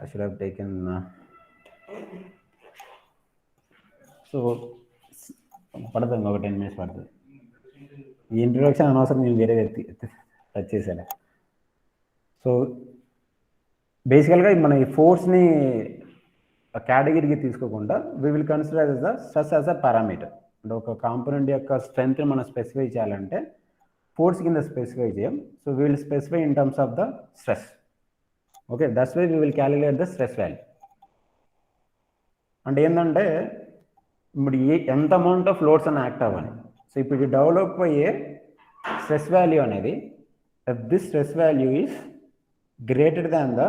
I should have taken so పడుతుంది, ఒక 10 minutes పడుతుంది. ఈ ఇంట్రొడక్షన్ అనవసరం, నేను వేరే టచ్ చేశాను. సో బేసికల్గా మన ఈ ఫోర్స్ని కేటగిరీకి తీసుకోకుండా we will consider the stress as a parameter. అంటే ఒక కాంపోనెంట్ యొక్క స్ట్రెంత్ని మనం స్పెసిఫై చేయాలంటే ఫోర్స్ కింద స్పెసిఫై చేయం. So we will specify in terms of the stress. Okay, that's why we will calculate the stress value. అంటే ఏంటంటే ఇప్పుడు ఎంత అమౌంట్ ఆఫ్ లోడ్స్ అని యాక్ట్ అవ్వాలి. సో ఇప్పుడు డెవలప్ అయ్యే స్ట్రెస్ వాల్యూ అనేది, this stress value is greater than the,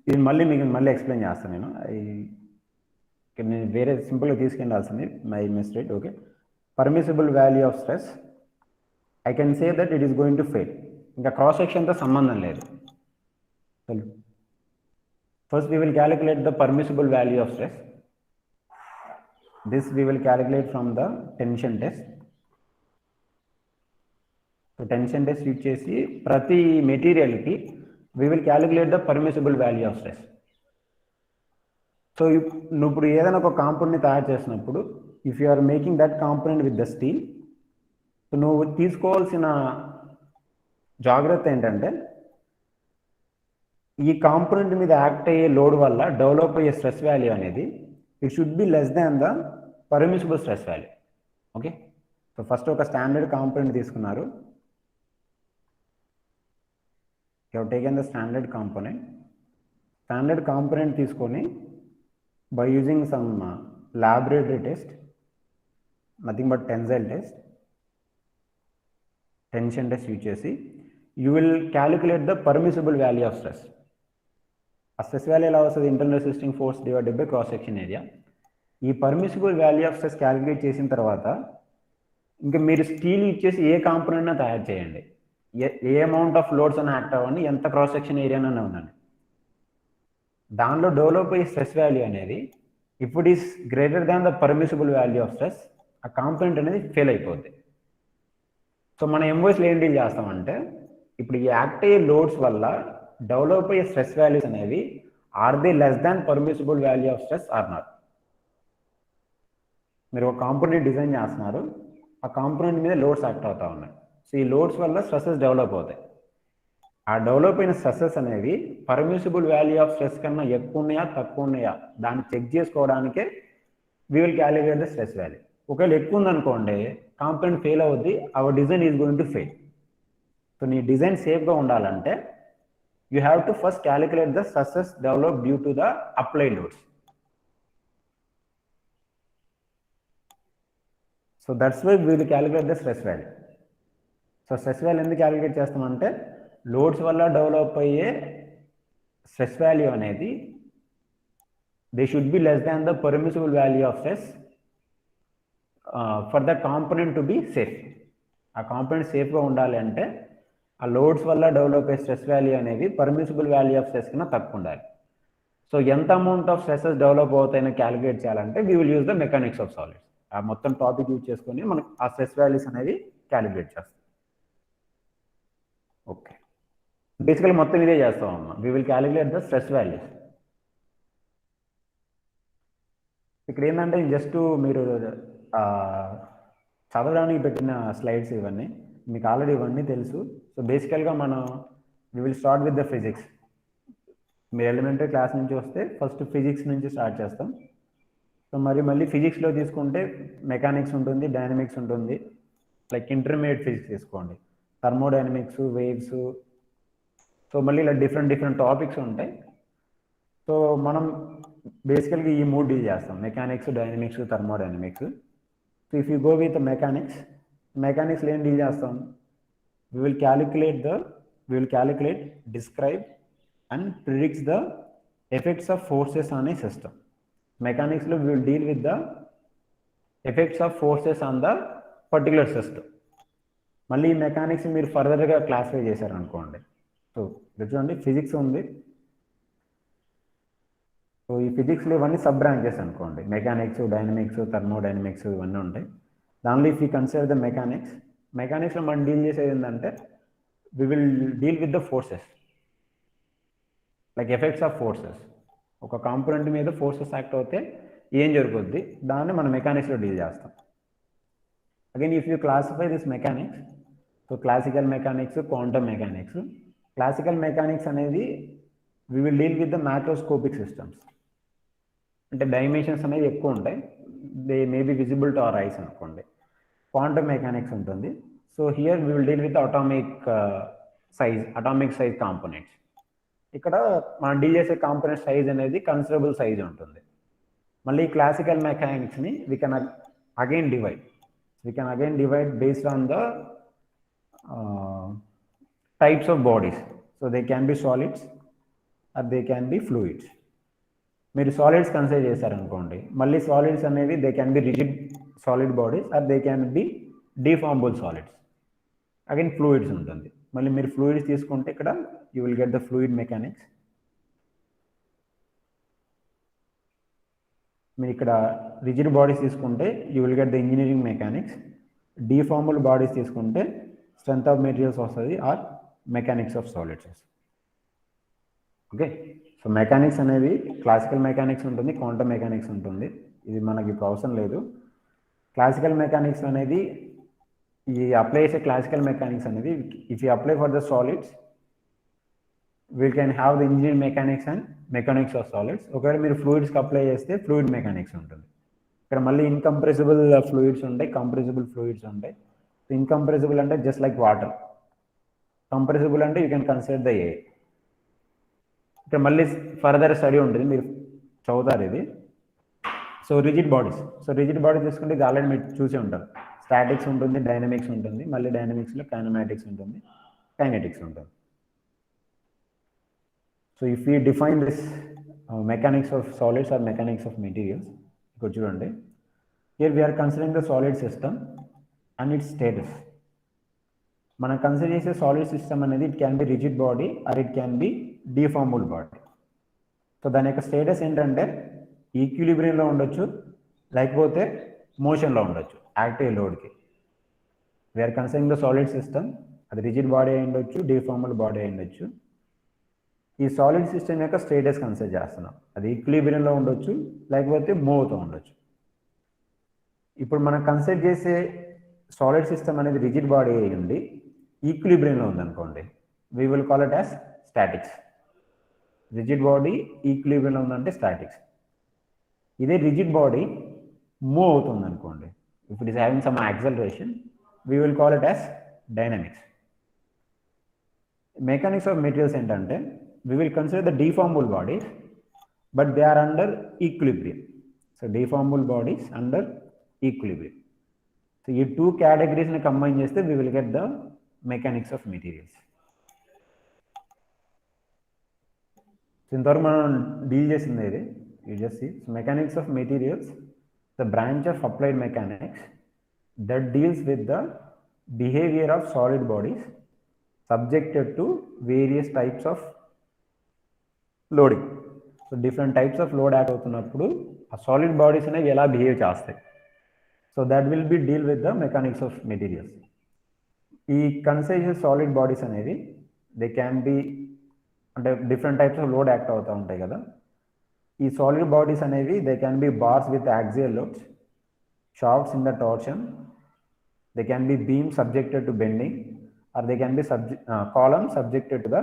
ఇది మళ్ళీ ఎక్స్ప్లెయిన్ చేస్తాను నేను. నేను వేరే సింపుల్గా తీసుకెళ్ళాల్సింది, my mistake. Okay, permissible value of stress, I can say that it is going to fail. ఇంకా క్రాస్ సెక్షన్తో సంబంధం లేదు. First we will calculate the permissible value of stress. This we will calculate from the tension test. So tension test use chesi prati material ki we will calculate the permissible value of stress. So nu ippudu edaina oka component ni tayaru chesinappudu, if you are making that component with the steel, so nu teesukovalsina జాగ్రత్త ఏంటంటే ఈ కాంపోనెంట్ మీద యాక్ట్ అయ్యే లోడ్ వల్ల డెవలప్ అయ్యే స్ట్రెస్ వాల్యూ అనేది it should be less than the permissible stress value. Okay, so first ఒక స్టాండర్డ్ కాంపోనెంట్ తీసుకున్నారు, you have taken the standard component తీసుకొని by using some laboratory test, nothing but tensile test, tension test use chesi you will calculate the permissible value of stress. ఆ స్ట్రెస్ వాల్యూ ఎలా వస్తుంది, internal resisting force divided by cross section area. ఈ permissible value of stress calculate చేసిన తర్వాత ఇంకా మీరు స్టీల్ ఇచ్చేసి ఏ కాంపోనెంట్నా తయారు చేయండి, ఏ అమౌంట్ ఆఫ్ లోడ్స్ అని యాక్ట్ అవ్వండి, ఎంత క్రాస్ సెక్షన్ ఏరియానైనా ఉండండి, దానిలో డెవలప్ అయ్యే స్ట్రెస్ వాల్యూ అనేది ఇప్పుడు is greater than the permissible value of stress, ఆ కాంపోనెంట్ అనేది ఫెయిల్ అయిపోద్ది. సో మన ఎంఓఎస్లో ఏం డీల్ చేస్తామంటే, ఇప్పుడు ఈ యాక్ట్ అయ్యే లోడ్స్ వల్ల డెవలప్ అయ్యే స్ట్రెస్ వాల్యూస్ అనేవి are they less than permissible value of stress or not. మీరు ఒక కాంపోనెంట్ డిజైన్ చేస్తున్నారు, ఆ కాంపోనెంట్ మీద లోడ్స్ యాక్ట్ అవుతా ఉన్నాయి. సో ఈ లోడ్స్ వల్ల స్ట్రెసెస్ డెవలప్ అవుతాయి. ఆ డెవలప్ అయిన స్ట్రెసెస్ అనేవి పర్మిసిబుల్ వాల్యూ ఆఫ్ స్ట్రెస్ కన్నా ఎక్కువ ఉన్నాయా తక్కువ ఉన్నాయా దాన్ని చెక్ చేసుకోవడానికే we will calculate the stress value. ఒకవేళ ఎక్కువ ఉందనుకోండి, కాంపోనెంట్ ఫెయిల్ అవుద్ది, our design is going to fail. So నీ డిజైన్ సేఫ్గా ఉండాలంటే you have to first calculate the stresses develop due to the applied loads. So that's why we will calculate the stress value. So stress value ఎందుకు క్యాలిక్యులేట్ చేస్తామంటే లోడ్స్ వల్ల డెవలప్ అయ్యే స్ట్రెస్ వాల్యూ అనేది they should be less than the permissible value of stress for the component to be safe. ఆ కాంపోనెంట్ సేఫ్గా ఉండాలి అంటే ఆ లోడ్స్ వల్ల డెవలప్ అయ్యే స్ట్రెస్ వాల్యూ అనేది పర్మిసిబుల్ వాల్యూ ఆఫ్ స్ట్రెస్ కన్నా తక్కువ ఉండాలి. సో ఎంత అమౌంట్ ఆఫ్ స్ట్రెసెస్ డెవలప్ అవుతాయని క్యాలిక్యులేట్ చేయాలంటే we will use the mechanics of solids. ఆ మొత్తం టాపిక్ యూజ్ చేసుకొని మనం ఆ స్ట్రెస్ వాల్యూస్ అనేవి క్యాలిక్యులేట్ చేస్తాం. ఓకే, బేసికల్లీ మొత్తం ఇదే చేస్తాం అమ్మ. We will calculate the stress values. ఇక్కడ ఏంటంటే జస్ట్ మీరు చదవడానికి పెట్టిన స్లైడ్స్ ఇవన్నీ మీకు ఆల్రెడీ ఇవన్నీ తెలుసు. సో బేసికల్గా మనం we will start with the physics. మీరు ఎలిమెంటరీ క్లాస్ నుంచి వస్తే ఫస్ట్ ఫిజిక్స్ నుంచి స్టార్ట్ చేస్తాం. సో మళ్ళీ ఫిజిక్స్లో తీసుకుంటే మెకానిక్స్ ఉంటుంది, డైనమిక్స్ ఉంటుంది. లైక్ ఇంటర్మీడియట్ ఫిజిక్స్ తీసుకోండి, థర్మోడైనమిక్స్, వేవ్స్. సో మళ్ళీ ఇలా డిఫరెంట్ టాపిక్స్ ఉంటాయి. సో మనం బేసికల్గా ఈ మూడు డీల్ చేస్తాం, mechanics, dynamics, thermodynamics. So if you go with మెకానిక్స్లో ఏం డీల్ చేస్తాం? we will calculate, describe and predicts the effects of forces on a system. Mechanics lo we will deal with the effects of forces on the particular system. మళ్ళీ ఈ మెకానిక్స్ మీరు ఫర్దర్గా క్లాసిఫై చేశారు అనుకోండి. సో చూడండి, ఫిజిక్స్ ఉంది. సో ఈ ఫిజిక్స్లో ఇవన్నీ సబ్ బ్రాంచెస్ అనుకోండి, మెకానిక్స్, డైనమిక్స్, థర్మోడైనమిక్స్ ఇవన్నీ ఉంటాయి. దానిలో ఇఫ్ యూ కన్సిడర్ ద మెకానిక్స్లో మనం డీల్ చేసేది ఏంటంటే we will deal with the forces, like effects of forces. ఒక కాంపోనెంట్ మీద ఫోర్సెస్ యాక్ట్ అవుతే ఏం జరుగుద్ది, దాన్ని మనం మెకానిక్స్లో డీల్ చేస్తాం. Again if you classify this mechanics, so classical mechanics, quantum mechanics. Classical mechanics అనేది we will deal with the macroscopic systems, అంటే డైమెన్షన్స్ అనేవి ఎక్కువ ఉంటాయి, they may be visible to our eyes అనుకోండి. క్వాంటమ్ మెకానిక్స్ ఉంటుంది. So here we will deal with atomic size components. ఇక్కడ మనం డీల్ చేసే కాంపోనెంట్ సైజ్ అనేది కన్సిడరబుల్ సైజ్ ఉంటుంది. మళ్ళీ క్లాసికల్ మెకానిక్స్ని we can again divide based on the types of bodies. So they can be solids or they can be fluids. మీరు సాలిడ్స్ కన్సిడర్ చేశారనుకోండి, మళ్ళీ సాలిడ్స్ అనేవి they can be rigid solid bodies or they can be deformable solids. Again fluids ఉంటుంది. మళ్ళీ మీరు ఫ్లూయిడ్స్ తీసుకుంటే ఇక్కడ you will get the fluid mechanics. మీరు ఇక్కడ రిజిడ్ బాడీస్ తీసుకుంటే you will get the engineering mechanics. Deformable bodies తీసుకుంటే స్ట్రెంత్ ఆఫ్ మెటీరియల్స్ వస్తుంది ఆర్ మెకానిక్స్ ఆఫ్ సాలిడ్స్ వస్తుంది. ఓకే, సో మెకానిక్స్ అనేవి క్లాసికల్ మెకానిక్స్ ఉంటుంది, క్వాంటమ్ మెకానిక్స్ ఉంటుంది. ఇది మనకి ఇప్పుడు అవసరం లేదు. క్లాసికల్ మెకానిక్స్ అనేది ఈ అప్లై చేసే క్లాసికల్ మెకానిక్స్ అనేది if you apply for the solids we can have the engineering mechanics and mechanics of solids. ఒకవేళ మీరు ఫ్లూయిడ్స్కి అప్లై చేస్తే ఫ్లూయిడ్ మెకానిక్స్ ఉంటుంది. ఇక్కడ మళ్ళీ ఇన్కంప్రెసిబుల్ ఫ్లూయిడ్స్ ఉంటాయి, కంప్రెసిబుల్ ఫ్లూయిడ్స్ ఉంటాయి. ఇన్కంప్రెసిబుల్ అంటే జస్ట్ లైక్ వాటర్, కంప్రెసిబుల్ అంటే you can consider the air. ఇక్కడ మళ్ళీ ఫర్దర్ స్టడీ ఉంటుంది, మీరు చదువుతారు ఇది. సో రిజిడ్ బాడీస్ తీసుకుంటే ఇది ఆల్రెడీ మీరు చూసే ఉంటారు. స్టాటిక్స్ ఉంటుంది, డైనమిక్స్ ఉంటుంది, మళ్ళీ డైనమిక్స్లో కైనమాటిక్స్ ఉంటుంది, కైనెటిక్స్ ఉంటుంది. So if you define this mechanics of solids or mechanics of materials, ఇక్కడ చూడండి, here we are considering the solid system and its status. మనం కన్సిడర్ చేసే సాలిడ్ సిస్టమ్ అనేది it can be rigid body or it can be deformable body. So దాని యొక్క స్టేటస్ ఏంటంటే ఈక్విలిబ్రియంలో ఉండొచ్చు, లేకపోతే మోషన్లో ఉండొచ్చు యాక్టివ్ లోడ్కి. We are considering the solid system, అది రిజిడ్ బాడీ అయి ఉండొచ్చు, డిఫార్మబుల్ బాడీ అయి ఉండొచ్చు. ఈ సాలిడ్ సిస్టమ్ యొక్క స్టేటస్ కన్సిడర్ చేస్తున్నాం. అది ఈక్విలిబ్రియంలో ఉండొచ్చు, లేకపోతే మూవ్ అవుతూ ఉండొచ్చు. ఇప్పుడు మనం కన్సిడర్ చేసే సాలిడ్ సిస్టమ్ అనేది రిజిడ్ బాడీ అయి ఉండి ఈక్విలిబ్రియంలో ఉందనుకోండి, we will call it as statics. Rigid body ఈక్విలిబ్రియంలో ఉందంటే స్టాటిక్స్. ఇదే రిజిడ్ బాడీ మూవ్ అవుతుంది అనుకోండి, if it is having some acceleration, we will call it as dynamics. Mechanics of materials ఏంటంటే, we will consider the deformable bodies, but they are under equilibrium. So deformable bodies under equilibrium. So ఈ two categories ని combine చేస్తే we will get the mechanics of materials. So ఇంతవరకు మనం డీల్ చేసింది ఇది. You just see, so mechanics of materials, the branch of applied mechanics that deals with the behavior of solid bodies subjected to various types of loading. So different types of load act అవుతున్నప్పుడు ఆ సాలిడ్ బాడీస్ అనేవి ఎలా బిహేవ్ చేస్తాయి. So that will be deal with the mechanics of materials. ఈ కన్సైజ్ సాలిడ్ బాడీస్ అనేవి దే క్యాన్ బి, అంటే different types of load act అవుతూ ఉంటాయి కదా. ఈ సాలిడ్ బాడీస్ అనేవి they can be bars with axial loads, shafts in the torsion, they can be beam subjected to bending, or they can B column subjected to the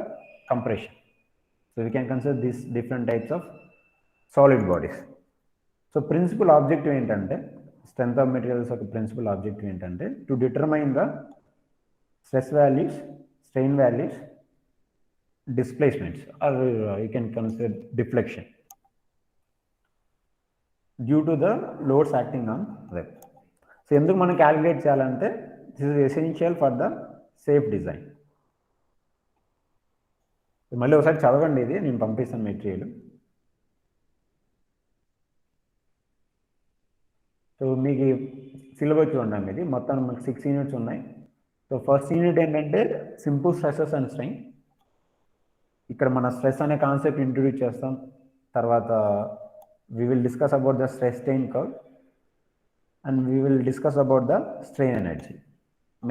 compression. So we can consider these different types of solid bodies. So principal objective ఏంటంటే, strength of materials యొక్క principal objective ఏంటంటే, to determine the stress values, strain values, displacements, or you can consider deflection due to the loads acting on them. So ఎందుకు మనం క్యాలిక్యులేట్ చేయాలంటే, this is essential for the safe design. మళ్ళీ ఒకసారి చదవండి, ఇది నేను పంపిస్తాను మెటీరియల్. సో మీకు సిలబస్ చూడండి, ఇది మొత్తం మనకు 6 యూనిట్స్ ఉన్నాయి. సో ఫస్ట్ యూనిట్ ఏంటంటే సింపుల్ స్ట్రెసెస్ అండ్ స్ట్రెయిన్. ఇక్కడ మన స్ట్రెస్ అనే కాన్సెప్ట్ ఇంట్రడ్యూస్ చేస్తాం. తర్వాత we will discuss about the stress strain curve and we will discuss about the strain energy.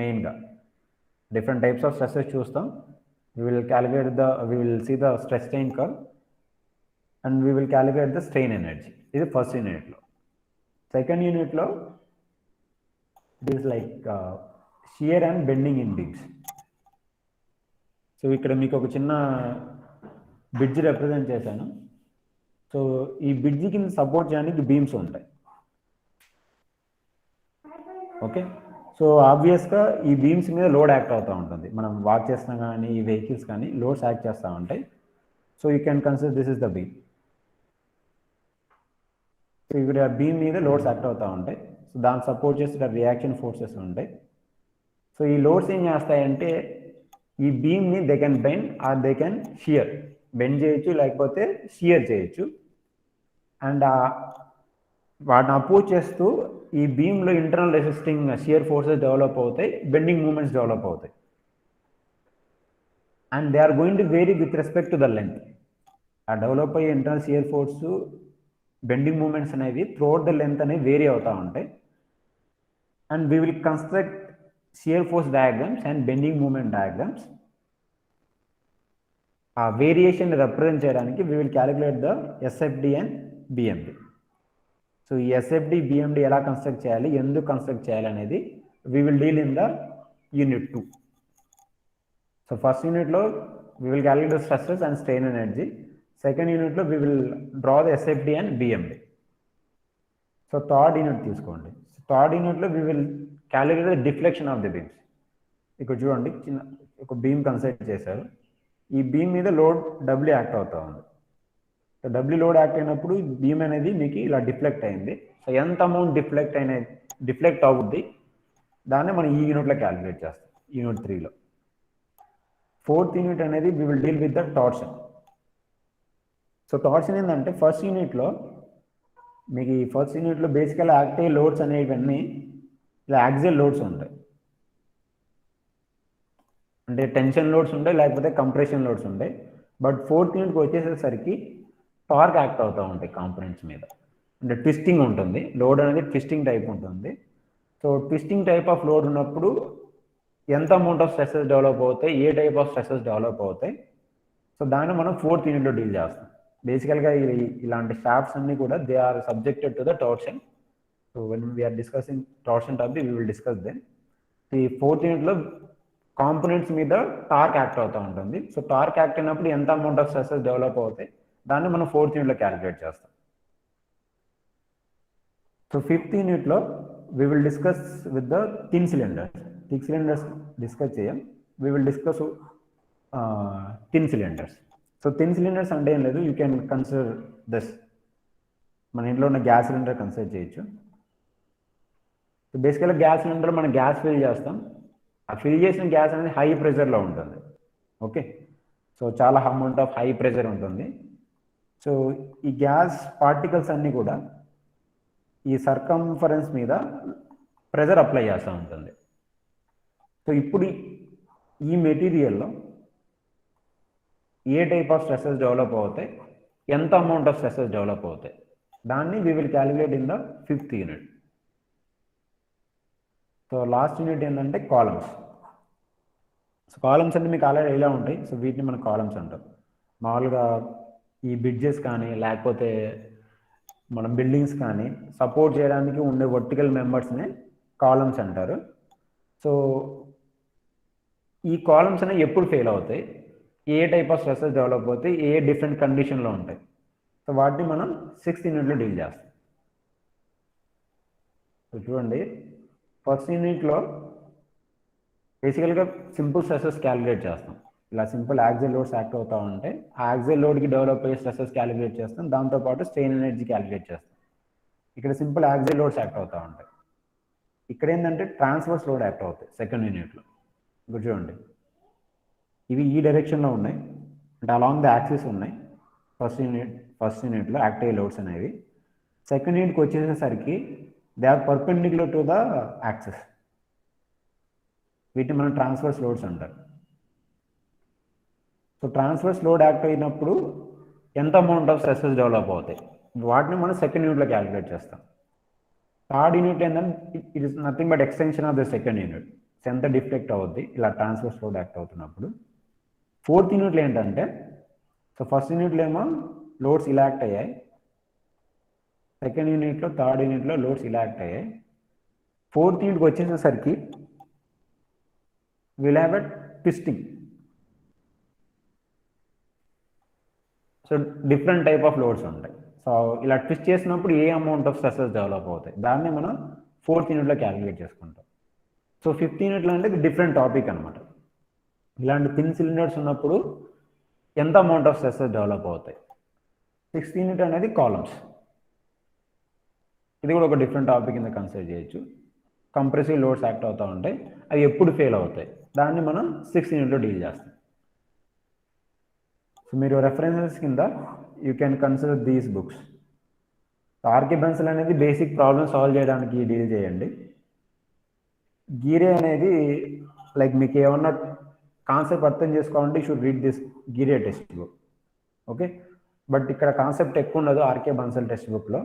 మెయిన్గా డిఫరెంట్ టైప్స్ ఆఫ్ స్ట్రెసెస్ చూస్తాం. We will see the stress strain curve and we will calculate the strain energy. This is first unit lo. Second unit lo, it is like shear and bending in beams. So ikkada meeku oka chinna bridge represent chesanu. So ee bridge ki support cheyaniki beams untayi. Okay. So ఆబ్వియస్గా ఈ బీమ్స్ మీద లోడ్ యాక్ట్ అవుతూ ఉంటుంది. మనం వాక్ చేస్తాం కానీ ఈ వెహికల్స్ కానీ లోడ్స్ యాక్ట్ చేస్తూ ఉంటాయి. So you can consider this is the beam. So ఇక్కడ బీమ్ మీద లోడ్స్ యాక్ట్ అవుతూ ఉంటాయి. సో దాన్ని సపోర్ట్ చేస్తే రియాక్షన్ ఫోర్సెస్ ఉంటాయి. సో ఈ లోడ్స్ ఏం చేస్తాయంటే ఈ బీమ్ని they can bend or they can shear. Bend చేయొచ్చు, లేకపోతే షియర్ చేయొచ్చు. అండ్ వాటిని అపోజ్ చేస్తూ ఈ బీమ్లో internal resisting shear forces develop అవుతాయి, బెండింగ్ మూమెంట్స్ డెవలప్ అవుతాయి. And they are going to vary with respect to the length. ఆ డెవలప్ అయ్యే internal shear force, bending moments అనేవి త్రూఅవుట్ ద లెంత్ అనేవి వేరీ అవుతూ ఉంటాయి. And we will construct shear force diagrams and bending moment diagrams. ఆ వేరియేషన్ రిప్రజెంట్ చేయడానికి we will calculate the SFD and BMD. So ఈ ఎస్ఎఫ్డి బిఎండి ఎలా కన్స్ట్రక్ట్ చేయాలి, ఎందుకు కన్స్ట్రక్ట్ చేయాలి అనేది we will deal in the unit 2. So first యూనిట్లో we will calculate the stresses and strain energy. Second యూనిట్లో we will draw the SFD and BMD. So third unit తీసుకోండి. థర్డ్ యూనిట్లో we will calculate the deflection of the beams. ఇక్కడ చూడండి, చిన్న ఒక బీమ్ కన్సిడర్ చేశారు. ఈ బీమ్ మీద లోడ్ డబ్ల్యూ యాక్ట్ అవుతా ఉంది. డబ్ల్యూ లోడ్ యాక్ట్ అయినప్పుడు బీమ్ అనేది మీకు ఇలా డిఫ్లెక్ట్ అయింది. సో ఎంత అమౌంట్ డిఫ్లెక్ట్ అవుద్ది దాన్ని మనం ఈ యూనిట్లో క్యాలిక్యులేట్ చేస్తాం, యూనిట్ 3లో. ఫోర్త్ యూనిట్ అనేది we will deal with the torsion. So torsion ఏంటంటే ఫస్ట్ యూనిట్లో మీకు ఈ ఫస్ట్ యూనిట్లో బేసికల్గా యాక్ట్ అయ్యే లోడ్స్ అనేవన్నీ ఇలా యాక్సియల్ లోడ్స్ ఉంటాయి. అంటే టెన్షన్ లోడ్స్ ఉంటాయి, లేకపోతే కంప్రెషన్ లోడ్స్ ఉంటాయి. బట్ ఫోర్త్ యూనిట్కి వచ్చేసేసరికి టార్క్ యాక్ట్ అవుతూ ఉంటాయి కాంపోనెంట్స్ మీద. అంటే ట్విస్టింగ్ ఉంటుంది, లోడ్ అనేది ట్విస్టింగ్ టైప్ ఉంటుంది. So twisting type of load ఉన్నప్పుడు ఎంత అమౌంట్ ఆఫ్ స్ట్రెసెస్ డెవలప్ అవుతాయి, ఏ టైప్ ఆఫ్ స్ట్రెసెస్ డెవలప్ అవుతాయి, సో దాన్ని మనం 4th యూనిట్లో డీల్ చేస్తాం. బేసికల్గా ఇలాంటి షాఫ్ట్స్ అన్నీ కూడా they are subjected to the torsion. So when we are discussing torsion topic we will discuss then. ఈ 4th యూనిట్లో కాంపోనెంట్స్ మీద టార్క్ యాక్ట్ అవుతూ ఉంటుంది. సో టార్క్ యాక్ట్ అయినప్పుడు ఎంత అమౌంట్ ఆఫ్ స్ట్రెసెస్ డెవలప్ అవుతాయి దాన్ని మనం 4th యూనిట్లో క్యాలిక్యులేట్ చేస్తాం. సో 5th యూనిట్లో we will discuss with the thin cylinders. Thick cylinders discuss చేయం. We will discuss thin cylinders. So thin cylinders అంటే ఏం లేదు, యూ కెన్ కన్సిడర్ దిస్. మన ఇంట్లో ఉన్న గ్యాస్ సిలిండర్ కన్సిడర్ చేయొచ్చు. సో బేసికల్గా గ్యాస్ సిలిండర్ మనం గ్యాస్ ఫిల్ చేస్తాం. ఆ ఫిల్ చేసిన గ్యాస్ అనేది హై ప్రెషర్లో ఉంటుంది. ఓకే, సో చాలా అమౌంట్ ఆఫ్ హై ప్రెషర్ ఉంటుంది. సో ఈ గ్యాస్ పార్టికల్స్ అన్నీ కూడా ఈ సర్కంఫరెన్స్ మీద ప్రెజర్ అప్లై చేస్తూ ఉంటుంది. సో ఇప్పుడు ఈ మెటీరియల్లో ఏ టైప్ ఆఫ్ స్ట్రెసెస్ డెవలప్ అవుతాయి, ఎంత అమౌంట్ ఆఫ్ స్ట్రెసెస్ డెవలప్ అవుతాయి, దాన్ని we will calculate in the 5th unit. So last unit ఏంటంటే కాలమ్స్. సో కాలమ్స్ అంటే మీకు ఆల్రెడీ ఎలా ఉంటాయి, సో వీటిని మనం కాలమ్స్ అంటాం. మామూలుగా ఈ బ్రిడ్జెస్ కానీ లేకపోతే మన బిల్డింగ్స్ కానీ సపోర్ట్ చేయడానికి ఉండే వర్టికల్ మెంబర్స్ని కాలమ్స్ అంటారు. సో ఈ కాలమ్స్ అనేవి ఎప్పుడు ఫెయిల్ అవుతాయి, ఏ టైప్ ఆఫ్ స్ట్రెసెస్ డెవలప్ అవుతాయి, ఏ డిఫరెంట్ కండిషన్లో ఉంటాయి, సో వాటిని మనం 6th యూనిట్లో డీల్ చేస్తాం. సో చూడండి, ఫస్ట్ యూనిట్లో బేసికల్గా సింపుల్ స్ట్రెసెస్ క్యాలిక్యులేట్ చేస్తాం. ఇలా సింపుల్ యాక్సిల్ లోడ్స్ యాక్ట్ అవుతూ ఉంటే ఆ యాక్సిల్ లోడ్కి డెవలప్ అయ్యే స్ట్రెసెస్ క్యాలిక్యులేట్ చేస్తాం. దాంతోపాటు స్ట్రెయిన్ ఎనర్జీ క్యాలిక్యులేట్ చేస్తాం. ఇక్కడ సింపుల్ యాక్సిల్ లోడ్స్ యాక్ట్ అవుతూ ఉంటాయి. ఇక్కడ ఏంటంటే ట్రాన్స్వర్స్ లోడ్ యాక్ట్ అవుతాయి 2nd యూనిట్లో. ఇప్పుడు చూడండి, ఇవి ఈ డైరెక్షన్లో ఉన్నాయి, అంటే అలాంగ్ ద యాక్సిస్ ఉన్నాయి. ఫస్ట్ యూనిట్లో యాక్ట్ అయ్యే లోడ్స్ అనేవి. 2nd యూనిట్కి వచ్చేసేసరికి they are perpendicular to the axis. వీటిని మనం ట్రాన్స్వర్స్ లోడ్స్ అంటారు. సో ట్రాన్స్వర్స్ లోడ్ యాక్ట్ అయినప్పుడు ఎంత అమౌంట్ ఆఫ్ స్ట్రెసెస్ డెవలప్ అవుతాయి, వాటిని మనం 2nd యూనిట్లో క్యాలిక్యులేట్ చేస్తాం. 3rd యూనిట్ ఏంటంటే it is nothing but extension of the 2nd unit. ఎంత డిఫెక్ట్ అవుద్ది ఇలా ట్రాన్స్వర్స్ లోడ్ యాక్ట్ అవుతున్నప్పుడు. 4th యూనిట్లో ఏంటంటే, సో ఫస్ట్ యూనిట్లో ఏమో లోడ్స్ ఇలా యాక్ట్ అయ్యాయి, 2nd యూనిట్లో 3rd యూనిట్లో లోడ్స్ ఇలా యాక్ట్ అయ్యాయి. 4th యూనిట్కి వచ్చేసేసరికి will have a twisting. So different type of loads ఉంటాయి. సో ఇలా ట్విస్ట్ చేసినప్పుడు ఏ అమౌంట్ ఆఫ్ స్ట్రెసెస్ డెవలప్ అవుతాయి దాన్ని మనం 4th యూనిట్లో క్యాలిక్యులేట్ చేసుకుంటాం. సో 5th యూనిట్లో అంటే డిఫరెంట్ టాపిక్ అనమాట. ఇలాంటి థిన్ సిలిండర్స్ ఉన్నప్పుడు ఎంత అమౌంట్ ఆఫ్ స్ట్రెసెస్ డెవలప్ అవుతాయి. 6th యూనిట్ అనేది కాలమ్స్. ఇది కూడా ఒక డిఫరెంట్ టాపిక్ కింద కన్సిడర్ చేయొచ్చు. కంప్రెసివ్ లోడ్స్ యాక్ట్ అవుతూ ఉంటాయి, అవి ఎప్పుడు ఫెయిల్ అవుతాయి దాన్ని మనం 6th యూనిట్లో డీల్ చేస్తాం. సో మీరు రెఫరెన్సెస్ కింద you can consider these books. R K Bansal అనేది బేసిక్ ప్రాబ్లమ్ సాల్వ్ చేయడానికి డీల్ చేయండి. గీరే అనేది లైక్ మీకు ఏమన్నా కాన్సెప్ట్ అర్థం చేసుకోవాలంటే you should read this Gere text book. Okay, but ఇక్కడ కాన్సెప్ట్ ఎక్కువ ఉండదు ఆర్కే బెన్సిల్ టెక్స్ట్ బుక్లో.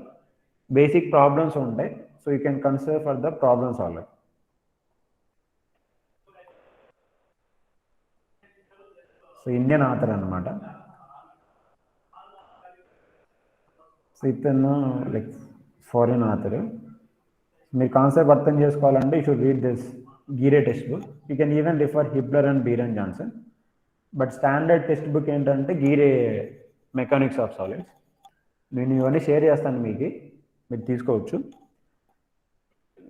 బేసిక్ ప్రాబ్లమ్స్ ఉంటాయి, so you can consider for the problem solving. So Indian author అనమాట. సో ఇతను లైక్ ఫారిన్ ఆథర్. మీరు కాన్సెప్ట్ అర్థం చేసుకోవాలంటే you should read this Gere text book. You can even refer Hibbeler and Beer Johnston. But standard text book ఏంటంటే గీరే మెకానిక్స్ ఆఫ్ సాలిడ్స్. నేను ఇవన్నీ షేర్ చేస్తాను మీకు, మీరు తీసుకోవచ్చు.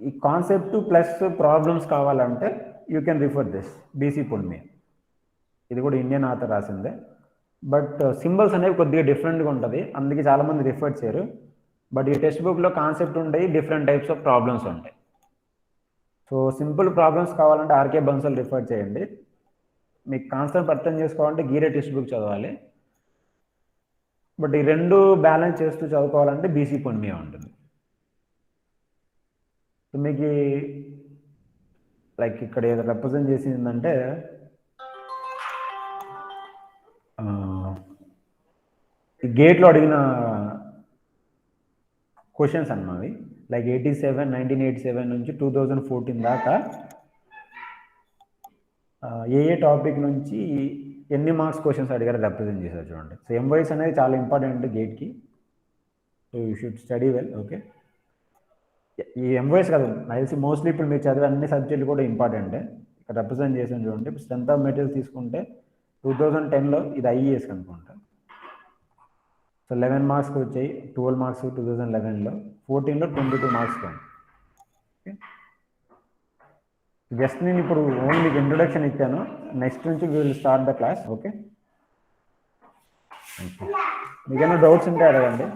ఈ కాన్సెప్ట్ ప్లస్ ప్రాబ్లమ్స్ కావాలంటే you can refer this B C Punmia. ఇది కూడా ఇండియన్ ఆథర్ రాసిందే, బట్ సింబల్స్ అనేవి కొద్దిగా డిఫరెంట్గా ఉంటుంది, అందుకే చాలామంది రిఫర్ చేయరు. బట్ ఈ టెక్స్ట్ బుక్లో కాన్సెప్ట్ ఉంటాయి, డిఫరెంట్ టైప్స్ ఆఫ్ ప్రాబ్లమ్స్ ఉంటాయి. సో సింపుల్ ప్రాబ్లమ్స్ కావాలంటే ఆర్కే బన్సల్ రిఫర్ చేయండి. మీకు కాన్సెప్ట్ అర్థం చేసుకోవాలంటే గీరే టెక్స్ట్ బుక్ చదవాలి. బట్ ఈ రెండు బ్యాలెన్స్ చేస్తూ చదువుకోవాలంటే బీసీ పున్మి ఉంటుంది. సో మీకు లైక్ ఇక్కడ ఏదో రిప్రజెంట్ చేసిందంటే గేట్లో అడిగిన క్వశ్చన్స్ అన్నవి లైక్ 1987 నుంచి 2014 దాకా ఏ టాపిక్ నుంచి ఎన్ని మార్క్స్ క్వశ్చన్స్ అడిగారో రిప్రజెంట్ చేశారు చూడండి. సో ఎంవైస్ అనేది చాలా ఇంపార్టెంట్ గేట్కి. So you should study well. Okay, ఈ ఎంవైస్ కాదు నాకు తెలిసి మోస్ట్లీ ఇప్పుడు మీరు చదివే అన్ని సబ్జెక్టులు కూడా ఇంపార్టెంటే. ఇక్కడ రిప్రజెంట్ చేసాను చూడండి. స్ట్రెంత్ ఆఫ్ మెటీరియల్స్ తీసుకుంటే 2010లో ఇది ఐఈఎస్ అనుకుంటా. సో 11 మార్క్స్కి వచ్చాయి, 12 మార్క్స్ 2011లో, 14లో 22 మార్క్స్ పోయింది. ఓకే, జస్ట్ నేను ఇప్పుడు ఓన్లీ ఇంట్రొడక్షన్ ఇచ్చాను. నెక్స్ట్ నుంచి we will start the class. Okay, మీకు ఏమైనా డౌట్స్ ఉంటే అడగండి.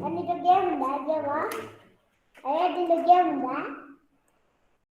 And the game, that game, I had in the game, that.